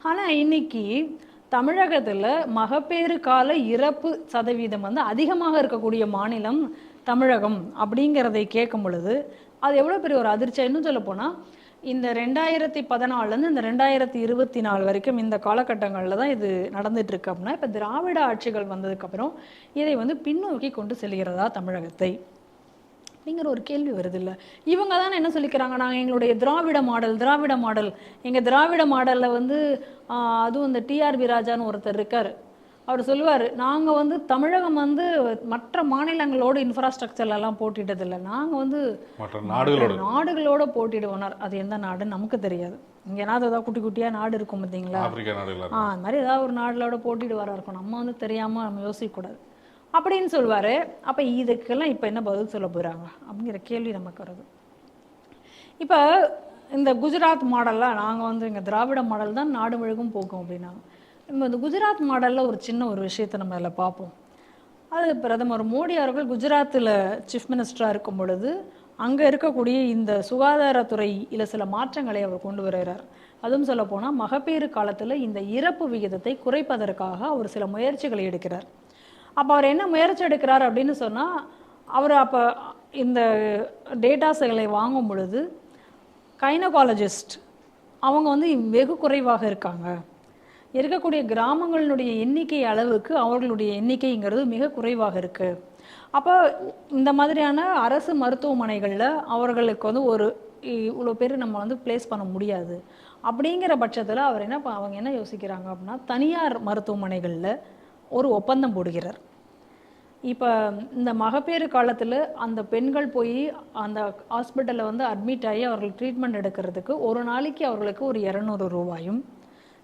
ஆனால் இன்னைக்கு தமிழகத்தில் மகப்பேறு கால இறப்பு சதவீதம் வந்து அதிகமாக இருக்கக்கூடிய மாநிலம் தமிழகம் அப்படிங்கிறதை கேட்கும் பொழுது அது எவ்வளோ பெரிய ஒரு அதிர்ச்சி. இன்னும் சொல்ல போனால் இந்த 2014 இந்த 2024 வரைக்கும் இந்த காலகட்டங்களில் தான் இது நடந்துட்டுருக்கு. அப்படின்னா இப்போ திராவிட ஆட்சிகள் வந்ததுக்கப்புறம் இதை வந்து பின்னோக்கி கொண்டு செல்கிறதா தமிழகத்தை அப்படிங்கிற ஒரு கேள்வி வருது. இல்லை, இவங்க தானே என்ன சொல்லிக்கிறாங்க, நாங்கள் எங்களுடைய திராவிட மாடல் எங்கள் திராவிட மாடலில் வந்து அதுவும் இந்த டிஆர்பி ராஜான்னு ஒருத்தர் இருக்கார், அவர் சொல்லுவார், நாங்கள் வந்து தமிழகம் வந்து மற்ற மாநிலங்களோட இன்ஃப்ராஸ்ட்ரக்சர்லாம் போட்டிட்டதில்லை, நாங்கள் வந்து நாடுகளோட போட்டிடுவோனார். அது எந்த நாடுன்னு நமக்கு தெரியாது. இங்கே ஏதாவது ஏதாவது குட்டி குட்டியாக நாடு இருக்கும் பார்த்தீங்களா, அது மாதிரி ஏதாவது ஒரு நாடுகளோட போட்டிடுவாராக இருக்கும், நம்ம வந்து தெரியாமல் நம்ம யோசிக்கக்கூடாது அப்படின்னு சொல்லுவார். அப்போ இதுக்கெல்லாம் இப்போ என்ன பதில் சொல்ல போகிறாங்க அப்படிங்கிற கேள்வி நமக்கு வருது. இப்போ இந்த குஜராத் மாடல்லாம் நாங்கள் வந்து எங்கள் திராவிட மாடல் தான் நாடு முழுக்கும் போக்கும் அப்படின்னாங்க. நம்ம இந்த குஜராத் மாடலில் ஒரு சின்ன ஒரு விஷயத்தை நம்ம அதில் பார்ப்போம். அது பிரதமர் மோடி அவர்கள் குஜராத்தில் சீஃப் மினிஸ்டராக இருக்கும் பொழுது அங்கே இருக்கக்கூடிய இந்த சுகாதாரத்துறையில் சில மாற்றங்களை அவர் கொண்டு வருகிறார். அதுவும் சொல்லப்போனால் மகப்பேறு காலத்தில் இந்த இறப்பு விகிதத்தை குறைப்பதற்காக அவர் சில முயற்சிகளை எடுக்கிறார். அப்போ அவர் என்ன முயற்சி எடுக்கிறார் அப்படின்னு சொன்னால், அவர் அப்போ இந்த டேட்டாஸ்களை வாங்கும் பொழுது கைனகாலஜிஸ்ட் அவங்க வந்து வெகு குறைவாக இருக்காங்க. இருக்கக்கூடிய கிராமங்களினுடைய எண்ணிக்கை அளவுக்கு அவர்களுடைய எண்ணிக்கைங்கிறது மிக குறைவாக இருக்குது. அப்போ இந்த மாதிரியான அரசு மருத்துவமனைகளில் அவர்களுக்கு வந்து ஒரு இவ்வளோ பேர் நம்ம வந்து பிளேஸ் பண்ண முடியாது. அப்படிங்கிற பட்சத்தில் அவர் அவங்க என்ன யோசிக்கிறாங்க அப்படின்னா, தனியார் மருத்துவமனைகளில் ஒரு ஒப்பந்தம் போடுகிறார். இப்போ இந்த மகப்பேறு காலத்தில் அந்த பெண்கள் போய் அந்த ஹாஸ்பிட்டலில் வந்து அட்மிட் ஆகி அவர்கள் ட்ரீட்மெண்ட் எடுக்கிறதுக்கு ஒரு நாளைக்கு அவர்களுக்கு ஒரு 200 ரூபாயும்,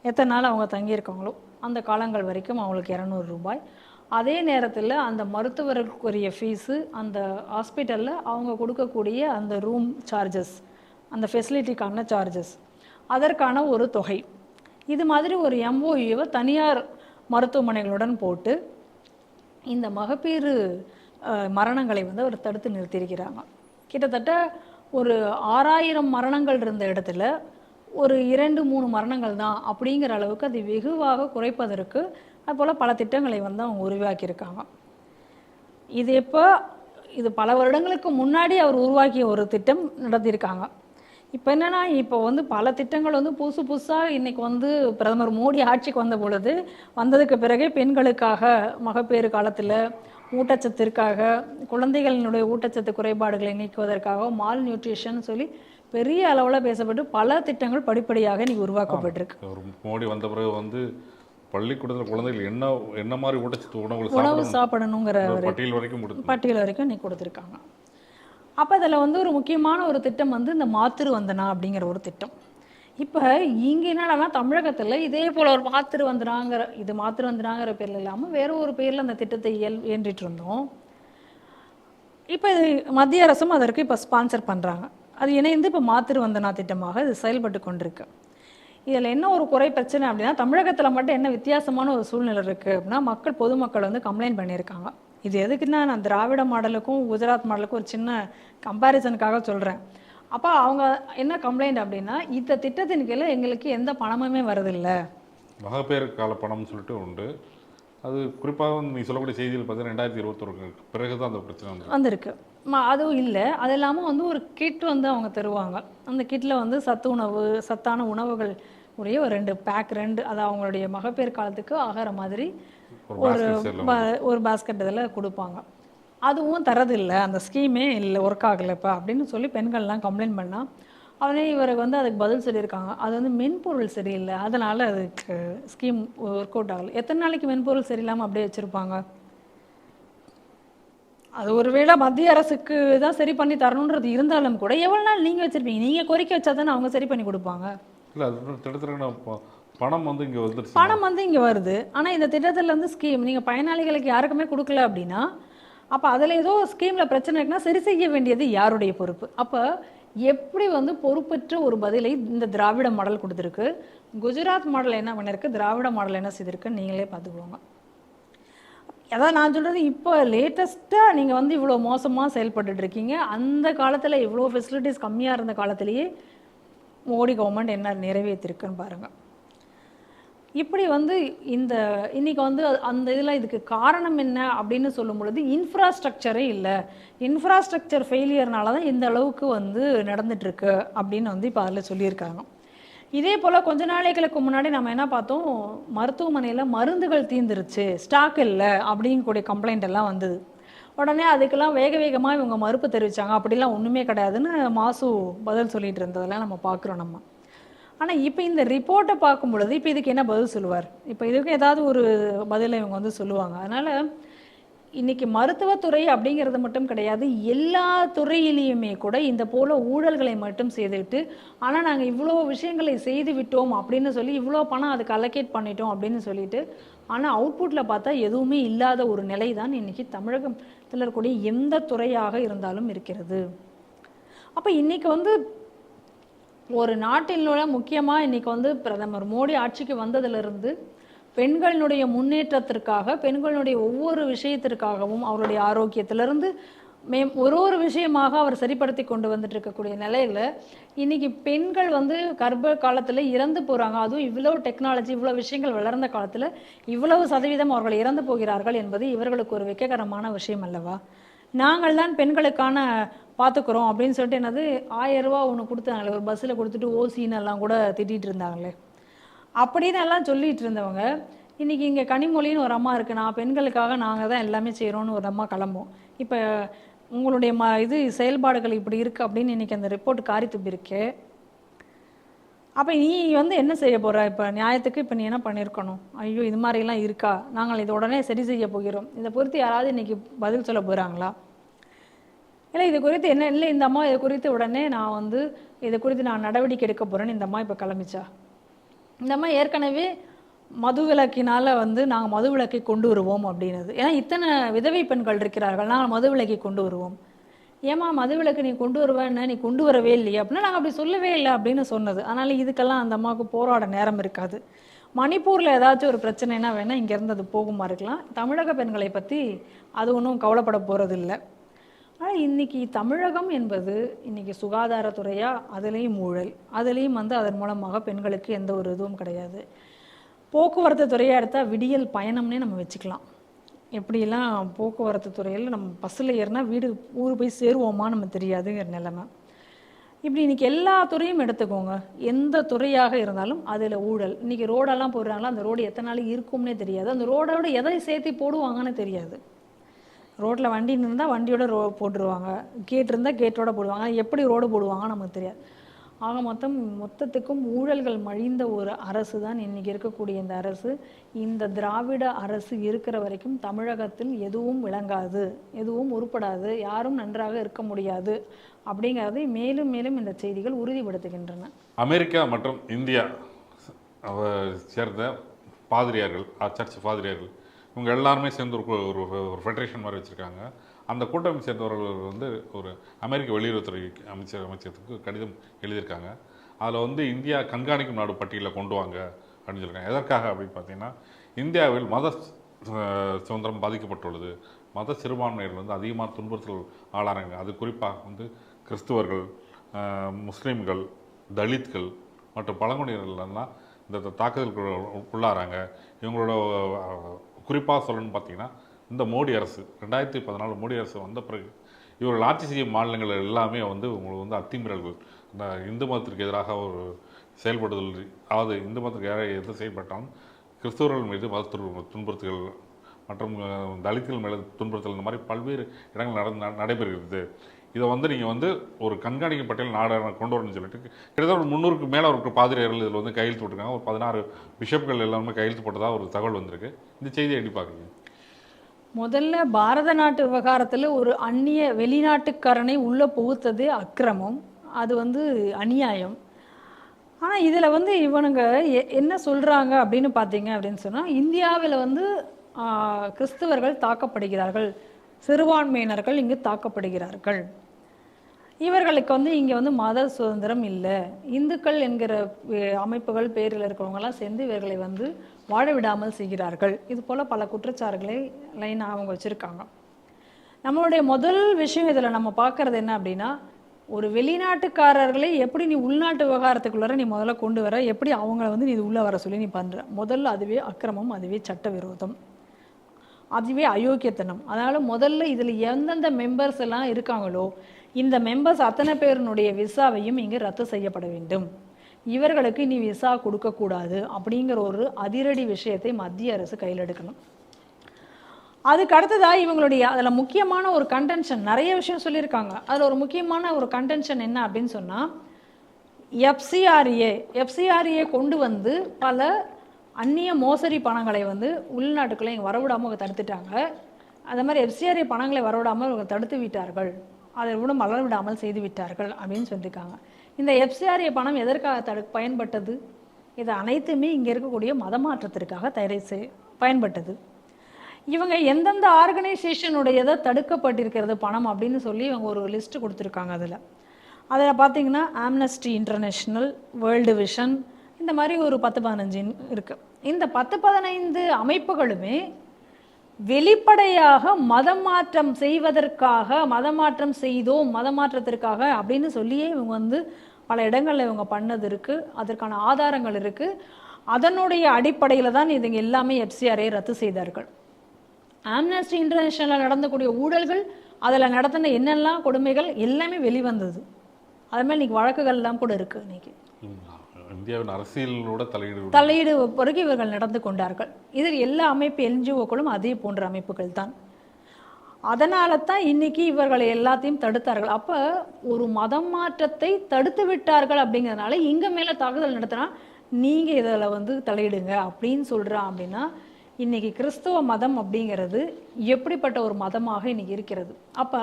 எத்தனை நாள் அவங்க தங்கியிருக்காங்களோ அந்த காலங்கள் வரைக்கும் அவங்களுக்கு 200 ரூபாய். அதே நேரத்தில் அந்த மருத்துவருக்குரிய ஃபீஸு, அந்த ஹாஸ்பிட்டலில் அவங்க கொடுக்கக்கூடிய அந்த ரூம் சார்ஜஸ், அந்த ஃபெசிலிட்டிக்கான சார்ஜஸ், அதற்கான ஒரு தொகை. இது மாதிரி ஒரு MOUவை தனியார் மருத்துவமனைகளுடன் போட்டு இந்த மகப்பேறு மரணங்களை வந்து அவர் தடுத்து நிறுத்தியிருக்கிறாங்க. கிட்டத்தட்ட ஒரு 6000 மரணங்கள் இருந்த இடத்துல ஒரு 2-3 மரணங்கள் தான் அப்படிங்கிற அளவுக்கு அதை வெகுவாக குறைப்பதற்கு அதுபோல் பல திட்டங்களை வந்து அவங்க உருவாக்கியிருக்காங்க. இது பல வருடங்களுக்கு முன்னாடி அவர் உருவாக்கிய ஒரு திட்டம் நடத்தியிருக்காங்க. இப்போ என்னென்னா, இப்போ வந்து பல திட்டங்கள் வந்து புதுசாக இன்றைக்கி வந்து பிரதமர் மோடி ஆட்சிக்கு வந்ததுக்கு பிறகே பெண்களுக்காக மகப்பேறு காலத்தில் ஊட்டச்சத்திற்காக, குழந்தைகளினுடைய ஊட்டச்சத்து குறைபாடுகளை நீக்குவதற்காக மால் நியூட்ரிஷன் சொல்லி பெரிய அளவில் பேசப்பட்டு பல திட்டங்கள் படிப்படியாக இன்றைக்கி உருவாக்கப்பட்டிருக்கு. மோடி வந்த பிறகு வந்து பள்ளிக்கூடத்தில் குழந்தைகள் என்ன மாதிரி ஊட்டச்சத்து உணவு சாப்பிடணுங்கிற பட்டியல் வரைக்கும் இன்னைக்கு கொடுத்துருக்காங்க. அப்போ இதில் வந்து ஒரு முக்கியமான ஒரு திட்டம் வந்து இந்த மாத்திரு வந்தனா அப்படிங்கிற ஒரு திட்டம். இப்போ இங்கே என்னன்னா, தமிழகத்தில் இதே போல் ஒரு மாத்திரு வந்தனாங்கிற பேரில் இல்லாமல் வேறு ஒரு பேரில் அந்த திட்டத்தை இயன்றிட்டு இருந்தோம். இப்போ இது மத்திய அரசும் அதற்கு இப்போ ஸ்பான்சர் பண்ணுறாங்க. அது இணைந்து இப்போ மாத்திரு வந்தனா திட்டமாக இது செயல்பட்டு கொண்டிருக்கு. இதில் என்ன ஒரு பிரச்சனை அப்படின்னா, தமிழகத்தில் மட்டும் என்ன வித்தியாசமான ஒரு சூழ்நிலை இருக்குது அப்படின்னா, பொதுமக்கள் வந்து கம்ப்ளைண்ட் பண்ணியிருக்காங்க. இது எதுக்குன்னா, நான் திராவிட மாடலுக்கும் குஜராத் மாடலுக்கும் ஒரு சின்ன கம்பேரிசனுக்காக சொல்கிறேன். அப்போ அவங்க என்ன கம்ப்ளைண்ட் அப்படின்னா, இந்த திட்டத்தின் கீழே எங்களுக்கு எந்த பணமுமே வரதில்லை. மகப்பேறு கால பணம்னு சொல்லிட்டு உண்டு. அது குறிப்பாக நீ சொல்லக்கூடிய செய்தியில் பார்த்தீங்கன்னா 2021 பிறகு தான் அந்த பிரச்சனை வந்திருக்கு. அதுவும் இல்லை, அது இல்லாமல் வந்து ஒரு கிட் வந்து அவங்க தருவாங்க. அந்த கிட்டில் வந்து சத்தான உணவுகள் உடைய ஒரு 2 பேக், அது அவங்களுடைய மகப்பேறு காலத்துக்கு ஆகிற மாதிரி ஒரு பாஸ்கெட் இதில் கொடுப்பாங்க. அதுவும் தரதில்லை, அந்த ஸ்கீமே இல்லை, ஒர்க் ஆகலை இப்போ அப்படின்னு சொல்லி பெண்கள்லாம் கம்ப்ளைண்ட் பண்ணால் அவனே இவருக்கு வந்து அதுக்கு பதில் சொல்லியிருக்காங்க. அது வந்து மென்பொருள் சரியில்லை, அதனால் அதுக்கு ஸ்கீம் ஒர்க் அவுட் ஆகலை. எத்தனை நாளைக்கு மென்பொருள் சரியில்லாமல் அப்படியே வச்சுருப்பாங்க? அது ஒருவேளை மத்திய அரசுக்கு தான் சரி பண்ணி தரணுன்றது இருந்தாலும் கூட எவ்வளோ நாள் நீங்கள் வச்சுருப்பீங்க? நீங்கள் கோரிக்கை வச்சா தானே அவங்க சரி பண்ணி கொடுப்பாங்க. இல்லை, அது பணம் வந்து இங்கே வந்துருச்சு, பணம் வந்து இங்கே வருது. ஆனால் இந்த திட்டத்தில் வந்து ஸ்கீம் நீங்கள் பயனாளிகளுக்கு யாருக்குமே கொடுக்கல அப்படின்னா, அப்போ அதில் ஏதோ ஸ்கீமில் பிரச்சனை இருக்குன்னா சரி செய்ய வேண்டியது யாருடைய பொறுப்பு? அப்போ எப்படி வந்து பொறுப்பற்ற ஒரு பதிலை இந்த திராவிட மாடல் கொடுத்துருக்கு. குஜராத் மாடல் என்ன பண்ணிருக்கு, திராவிட மாடல் என்ன செய்திருக்குன்னு நீங்களே பார்த்துக்குவாங்க. அதான் நான் சொல்கிறது, இப்போ லேட்டஸ்ட்டாக நீங்கள் வந்து இவ்வளோ மோசமாக செயல்பட்டு இருக்கீங்க. அந்த காலத்தில் இவ்வளோ ஃபெசிலிட்டிஸ் கம்மியாக இருந்த காலத்திலேயே மோடி கவர்மெண்ட் என்ன நிறைவேற்றிருக்குன்னு பாருங்கள். இப்படி வந்து இன்னைக்கு வந்து அந்த இதில் இதுக்கு காரணம் என்ன அப்படின்னு சொல்லும் பொழுது இன்ஃப்ராஸ்ட்ரக்சரே இல்லை. இன்ஃப்ராஸ்ட்ரக்சர் ஃபெயிலியர்னால தான் இந்த அளவுக்கு வந்து நடந்துட்டுருக்கு அப்படின்னு வந்து இப்போ அதில் சொல்லியிருக்காங்க. இதே போல் கொஞ்ச நாளைகளுக்கு முன்னாடி நம்ம என்ன பார்த்தோம், மருத்துவமனையில் மருந்துகள் தீர்ந்துருச்சு, ஸ்டாக் இல்லை அப்படிங்கக்கூடிய கம்ப்ளைண்ட் எல்லாம் வந்தது. உடனே அதுக்கெல்லாம் வேகமாக இவங்க மறுப்பு தெரிவித்தாங்க. அப்படிலாம் ஒன்றுமே கிடையாதுன்னு மாசு பதில் சொல்லிட்டு இருந்ததெல்லாம் நம்ம பார்க்குறோம் நம்ம. ஆனால் இப்போ இந்த ரிப்போர்ட்டை பார்க்கும் பொழுது இப்போ இதுக்கு என்ன பதில் சொல்லுவார்? இப்போ இதுக்கு ஏதாவது ஒரு பதிலை இவங்க வந்து சொல்லுவாங்க. அதனால் இன்றைக்கி மருத்துவத்துறை அப்படிங்கிறது மட்டும் கிடையாது, எல்லா துறையிலையுமே கூட இந்த போல் ஊழல்களை மட்டும் செய்துவிட்டு, ஆனால் நாங்கள் இவ்வளோ விஷயங்களை செய்து விட்டோம் அப்படின்னு சொல்லி இவ்வளோ பணம் அதுக்கு அலோகேட் பண்ணிட்டோம் அப்படின்னு சொல்லிட்டு, ஆனால் அவுட்புட்டில் பார்த்தா எதுவுமே இல்லாத ஒரு நிலை தான் இன்றைக்கி தமிழகத்தில் இருக்கக்கூடிய எந்த துறையாக இருந்தாலும் இருக்கிறது. அப்போ இன்றைக்கி வந்து ஒரு நாட்டினோட முக்கியமாக இன்றைக்கி வந்து பிரதமர் மோடி ஆட்சிக்கு வந்ததிலிருந்து பெண்களுடைய முன்னேற்றத்திற்காக, பெண்களுடைய ஒவ்வொரு விஷயத்திற்காகவும், அவருடைய ஆரோக்கியத்திலிருந்து ஒரு விஷயமாக அவர் சரிப்படுத்தி கொண்டு வந்துட்டு இருக்கக்கூடிய நிலையில இன்னைக்கு பெண்கள் வந்து கர்ப்ப காலத்துல இறந்து போறாங்க. அதுவும் இவ்வளவு டெக்னாலஜி, இவ்வளவு விஷயங்கள் வளர்ந்த காலத்துல இவ்வளவு சதவீதம் அவர்கள் இறந்து போகிறார்கள் என்பது இவர்களுக்கு ஒரு வெட்ககரமான விஷயம் அல்லவா? நாங்கள் தான் பெண்களுக்கான பார்த்துக்கிறோம் அப்படின்னு சொல்லிட்டு என்னது 1000 ரூபா ஒன்று கொடுத்தாங்களே, ஒரு பஸ்ஸில் கொடுத்துட்டு ஓசின்னு எல்லாம் கூட திட்டிகிட்டு இருந்தாங்களே. அப்படின்னு எல்லாம் சொல்லிட்டு இருந்தவங்க இன்னைக்கு இங்கே கனிமொழின்னு ஒரு அம்மா இருக்குது, நான் பெண்களுக்காக நாங்கள் தான் எல்லாமே செய்கிறோன்னு ஒரு அம்மா கிளம்பும். இப்போ உங்களுடைய இது செயல்பாடுகள் இப்படி இருக்குது அப்படின்னு இன்னைக்கு அந்த ரிப்போர்ட் காரி துப்பிருக்கு. அப்போ நீ வந்து என்ன செய்ய போகிற? இப்போ நியாயத்துக்கு இப்போ நீ என்ன பண்ணியிருக்கணும்? ஐயோ இது மாதிரிலாம் இருக்கா, நாங்கள் இதை உடனே சரி செய்ய போகிறோம், இதை பொறுத்து யாராவது இன்னைக்கு பதில் சொல்ல போகிறாங்களா? இல்லை இது குறித்து என்ன இல்லை இந்த அம்மா இதை குறித்து உடனே நான் வந்து இதை குறித்து நான் நடவடிக்கை எடுக்க போகிறேன்னு இந்த அம்மா இப்போ கிளம்பிச்சா? இந்த அம்மா ஏற்கனவே மதுவிலக்கினால் வந்து நாங்கள் மதுவிலக்கை கொண்டு வருவோம் அப்படின்னது. ஏன்னா இத்தனை விதவை பெண்கள் இருக்கிறார்கள், நாங்கள் மதுவிலக்கை கொண்டு வருவோம். ஏமா மதுவிலக்கு நீ கொண்டு வருவேன்னு நீ கொண்டு வரவே இல்லையா அப்படின்னா நாங்கள் அப்படி சொல்லவே இல்லை அப்படின்னு சொன்னது. அதனால் இதுக்கெல்லாம் அந்த அம்மாவுக்கு போராட நேரம் இருக்காது. மணிப்பூரில் ஏதாச்சும் ஒரு பிரச்சனைனா வேணால் இங்கேருந்து அது போகுமா இருக்கலாம். தமிழக பெண்களை பற்றி அது ஒன்றும் கவலைப்பட போகிறது இல்லை. ஆனால் இன்றைக்கி தமிழகம் என்பது இன்றைக்கி சுகாதாரத்துறையாக அதுலேயும் ஊழல், அதுலேயும் வந்து அதன் மூலமாக பெண்களுக்கு எந்த ஒரு இதுவும் கிடையாது. போக்குவரத்து துறையாக எடுத்தால் விடியல் பயணம்னே நம்ம வச்சுக்கலாம். எப்படிலாம் போக்குவரத்து துறையில் நம்ம பஸ்ஸில் ஏறினா ஊர் போய் சேருவோமா நம்ம தெரியாதுங்கிற நிலைமை. இப்படி இன்றைக்கி எல்லா துறையும் எடுத்துக்கோங்க, எந்த துறையாக இருந்தாலும் அதில் ஊழல். இன்றைக்கி ரோடெல்லாம் போடுறாங்களா, அந்த ரோடு எத்தனை நாள் இருக்கும்னே தெரியாது, அந்த ரோடோட எதை சேர்த்து போடுவாங்கன்னு தெரியாது. ரோட்டில் வண்டி இருந்தால் வண்டியோட போட்டுருவாங்க, கேட் இருந்தால் கேட்டோட போடுவாங்க, எப்படி ரோடு போடுவாங்கன்னு நமக்கு தெரியாது. ஆக மொத்தத்துக்கும் ஊழல்கள் மழிந்த ஒரு அரசு தான் இன்றைக்கி இருக்கக்கூடிய இந்த அரசு. இந்த திராவிட அரசு இருக்கிற வரைக்கும் தமிழகத்தில் எதுவும் விளங்காது, எதுவும் உருப்படாது, யாரும் நன்றாக இருக்க முடியாது அப்படிங்கிறதை மேலும் மேலும் இந்த செய்திகள் உறுதிப்படுத்துகின்றன. அமெரிக்கா மற்றும் இந்தியா சேர்ந்த பாதிரியார்கள், சர்ச் பாதிரியார்கள், இவங்க எல்லாருமே சேர்ந்து ஒரு ஃபெடரேஷன் மாதிரி வச்சுருக்காங்க. அந்த கூட்டமைப்பு சேர்ந்தவர்கள் வந்து ஒரு அமெரிக்க வெளியுறவுத்துறை அமைச்சருக்கு கடிதம் எழுதியிருக்காங்க. அதில் வந்து இந்தியா கண்காணிக்கும் நாடு பட்டியலில் கொண்டு வாங்க அப்படின்னு சொல்லியிருக்காங்க. எதற்காக அப்படின்னு பார்த்தீங்கன்னா, இந்தியாவில் மத சுதந்திரம் பாதிக்கப்பட்டுள்ளது, மத சிறுபான்மையினர் வந்து அதிகமாக துன்புறுத்தல் ஆளாறாங்க. அது குறிப்பாக வந்து கிறிஸ்துவர்கள், முஸ்லீம்கள், தலித்கள் மற்றும் பழங்குடியினர்கள்லாம் இந்த தாக்குதலுக்கு உள்ளாராங்க. இவங்களோட குறிப்பாக சொல்லணும்னு பார்த்தீங்கன்னா, இந்த மோடி அரசு 2014 மோடி அரசு வந்த பிறகு இவர்கள் ஆட்சி செய்யும் மாநிலங்கள் எல்லாமே வந்து உங்களுக்கு வந்து அத்துமீறல்கள், இந்த இந்து மதத்திற்கு எதிராக ஒரு செயல்படுதல், அதாவது இந்து மதத்திற்கு எதிராக எது செயல்பட்டாலும் கிறிஸ்தவர்கள் மீது மத துன்புறுத்தல்கள் மற்றும் தலித்துகள் மேலே துன்புறுத்தல், இந்த மாதிரி பல்வேறு இடங்கள் நடைபெறுகிறது. இதை வந்து நீங்கள் வந்து ஒரு கண்காணிக்கும் பட்டியல் நாடாக கொண்டு வரணும்னு சொல்லிட்டு கிட்டத்தட்ட ஒரு 300க்கு மேலே ஒரு பாதிரியார்கள் இதில் வந்து கையெழுத்து போட்டிருக்காங்க. ஒரு 16 பிஷப்புகள் எல்லாமே கையெழுத்து போட்டதாக ஒரு தகவல் வந்திருக்கு. இந்த செய்தியை எப்படி பார்க்குறீங்க? முதல்ல பாரத நாட்டு விவகாரத்தில் ஒரு வெளிநாட்டுக்காரனை உள்ளே புகுத்ததே அக்கிரமம், அது வந்து அநியாயம். ஆனால் இதில் வந்து இவனுங்க என்ன சொல்கிறாங்க அப்படின்னு பார்த்தீங்க அப்படின்னு சொன்னால், இந்தியாவில் வந்து கிறிஸ்தவர்கள் தாக்கப்படுகிறார்கள், சிறுபான்மையினர்கள் இங்கு தாக்கப்படுகிறார்கள், இவர்களுக்கு வந்து இங்கே வந்து மத சுதந்திரம் இல்லை, இந்துக்கள் என்கிற அமைப்புகள் பேரில் இருக்கிறவங்களாம் சேர்ந்து இவர்களை வந்து வாழ விடாமல் செய்கிறார்கள். இது போல் பல குற்றச்சாட்டுகளை லைனாக அவங்க வச்சுருக்காங்க. நம்மளுடைய முதல் விஷயம் இதில் நம்ம பார்க்குறது என்ன அப்படின்னா, ஒரு வெளிநாட்டுக்காரர்களை எப்படி நீ உள்நாட்டு விவகாரத்துக்குள்ளார நீ முதல்ல கொண்டு வர, எப்படி அவங்கள வந்து நீ இது உள்ளே வர சொல்லி நீ பண்ணுற, முதல்ல அதுவே அக்கிரமம், அதுவே சட்டவிரோதம், அதுவே அயோக்கியத்தனம். அதனால் முதல்ல இதில் எந்தெந்த மெம்பர்ஸ் எல்லாம் இருக்காங்களோ இந்த மெம்பர்ஸ் அத்தனை பேருனுடைய விசாவையும் இங்கே ரத்து செய்யப்பட வேண்டும், இவர்களுக்கு நீ விசா கொடுக்கக்கூடாது அப்படிங்கிற ஒரு அதிரடி விஷயத்தை மத்திய அரசு கையில் எடுக்கணும். அதுக்கு அடுத்ததாக இவங்களுடைய அதில் முக்கியமான ஒரு கண்டென்ஷன், நிறைய விஷயம் சொல்லியிருக்காங்க, அதில் ஒரு முக்கியமான ஒரு கண்டென்ஷன் என்ன அப்படின்னு சொன்னால், எஃப்சிஆர்ஏ கொண்டு வந்து பல அந்நிய மோசடி பணங்களை வந்து உள்நாட்டுக்குள்ளே இங்கே வரவிடாமல் அவங்க தடுத்துட்டாங்க. அதே மாதிரி எஃப்சிஆர்ஏ பணங்களை வரவிடாமல் அவங்க தடுத்து விட்டார்கள், அதை கூட மலர்விடாமல் செய்து விட்டார்கள் அப்படின்னு சொல்லியிருக்காங்க. இந்த எஃப்சிஆர்ஏ பணம் எதற்காக பயன்பட்டது? இது அனைத்துமே இங்கே இருக்கக்கூடிய மதமாற்றத்திற்காக பயன்பட்டது. இவங்க எந்தெந்த ஆர்கனைசேஷனுடையதை தடுக்கப்பட்டிருக்கிறது பணம் அப்படின்னு சொல்லி இவங்க ஒரு லிஸ்ட் கொடுத்துருக்காங்க. அதில் பார்த்தீங்கன்னா ஆம்னஸ்டி இன்டர்நேஷ்னல், வேர்ல்டு விஷன், இந்த மாதிரி ஒரு 10-15 இருக்கு. இந்த 10-15 அமைப்புகளுமே வெளிப்படையாக மதம் மாற்றம் செய்வதற்காக, மதமாற்றம் செய்தோம், மதமாற்றத்திற்காக அப்படின்னு சொல்லியே இவங்க வந்து பல இடங்களில் இவங்க பண்ணது இருக்கு. அதற்கான ஆதாரங்கள் இருக்கு. அதனுடைய அடிப்படையில் தான் இதுங்க எல்லாமே FCRA ரத்து செய்தார்கள். ஆம்னஸ்டி இன்டர்நேஷனலில் நடந்தக்கூடிய ஊழல்கள், அதில் நடத்தின என்னெல்லாம் கொடுமைகள் எல்லாமே வெளிவந்தது. அது மாதிரி இன்னைக்கு வழக்குகள் எல்லாம் கூட இருக்கு. இன்னைக்கு இந்தியாவின் அரசியலோட தலையீடு பிறகு இவர்கள் நடந்து கொண்டார்கள். இதில் எல்லா அமைப்பு NGO-க்களும் அதே போன்ற அமைப்புகள் தான். அதனால தான் இன்னைக்கு இவர்களை எல்லாத்தையும் தடுத்தார்கள். அப்போ ஒரு மதம் மாற்றத்தை தடுத்து விட்டார்கள் அப்படிங்கிறதுனால இங்கே மேலே தாக்குதல் நடத்தினா நீங்கள் இதில் வந்து தலையிடுங்க அப்படின்னு சொல்கிறான். அப்படின்னா இன்னைக்கு கிறிஸ்துவ மதம் அப்படிங்கிறது எப்படிப்பட்ட ஒரு மதமாக இன்னைக்கு இருக்கிறது. அப்போ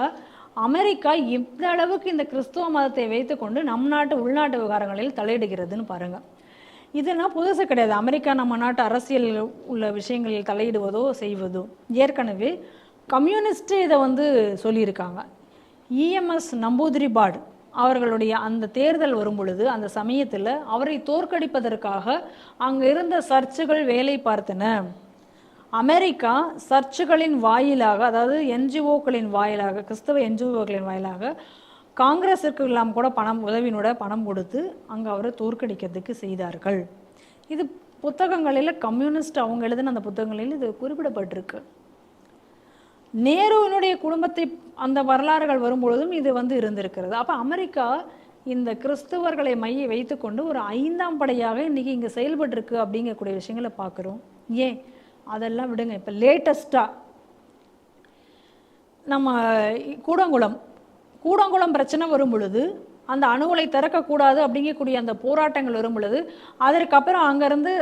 அமெரிக்கா எந்த அளவுக்கு இந்த கிறிஸ்துவ மதத்தை வைத்துக்கொண்டு நம் நாட்டு உள்நாட்டு விவகாரங்களில் தலையிடுகிறதுன்னு பாருங்கள். இதெல்லாம் புதுசு கிடையாது. அமெரிக்கா நம்ம நாட்டு அரசியல் உள்ள விஷயங்களில் தலையிடுவதோ செய்வதோ ஏற்கனவே கம்யூனிஸ்ட் இதை வந்து சொல்லியிருக்காங்க. EMS நம்பூதிரிபாடு அவர்களுடைய அந்த தேர்தல் வரும் பொழுது அந்த சமயத்தில் அவரை தோற்கடிப்பதற்காக அங்கே இருந்த சர்ச்சுகள் வேலை பார்த்தன. அமெரிக்கா சர்ச்சுகளின் வாயிலாக, அதாவது NGO-க்களின் வாயிலாக, கிறிஸ்தவ NGO-க்களின் வாயிலாக காங்கிரஸுக்கு எல்லாம் கூட உதவினோட பணம் கொடுத்து அங்கே அவரை தோற்கடிக்கிறதுக்கு செய்தார்கள். இது புத்தகங்களில் கம்யூனிஸ்ட் அவங்க எழுதின அந்த புத்தகங்களில் இது குறிப்பிடப்பட்டிருக்கு. நேருவினுடைய குடும்பத்தை அந்த வரலாறுகள் வரும்பொழுதும் இது வந்து இருந்திருக்கிறது. அப்போ அமெரிக்கா இந்த கிறிஸ்தவர்களை மைய வைத்துக்கொண்டு ஒரு 5ஆம் படையாக இன்னைக்கு இங்கே செயல்பட்டுருக்கு அப்படிங்கக்கூடிய விஷயங்களை பார்க்குறோம். ஏன் அதெல்லாம் விடுங்க. இப்போ லேட்டஸ்டாக நம்ம கூடங்குளம் பிரச்சனை வரும் பொழுது, அந்த அணுகுலை திறக்கக்கூடாது அப்படிங்கக்கூடிய அந்த போராட்டங்கள் வரும் பொழுது, அதற்கப்புறம் அங்கேருந்து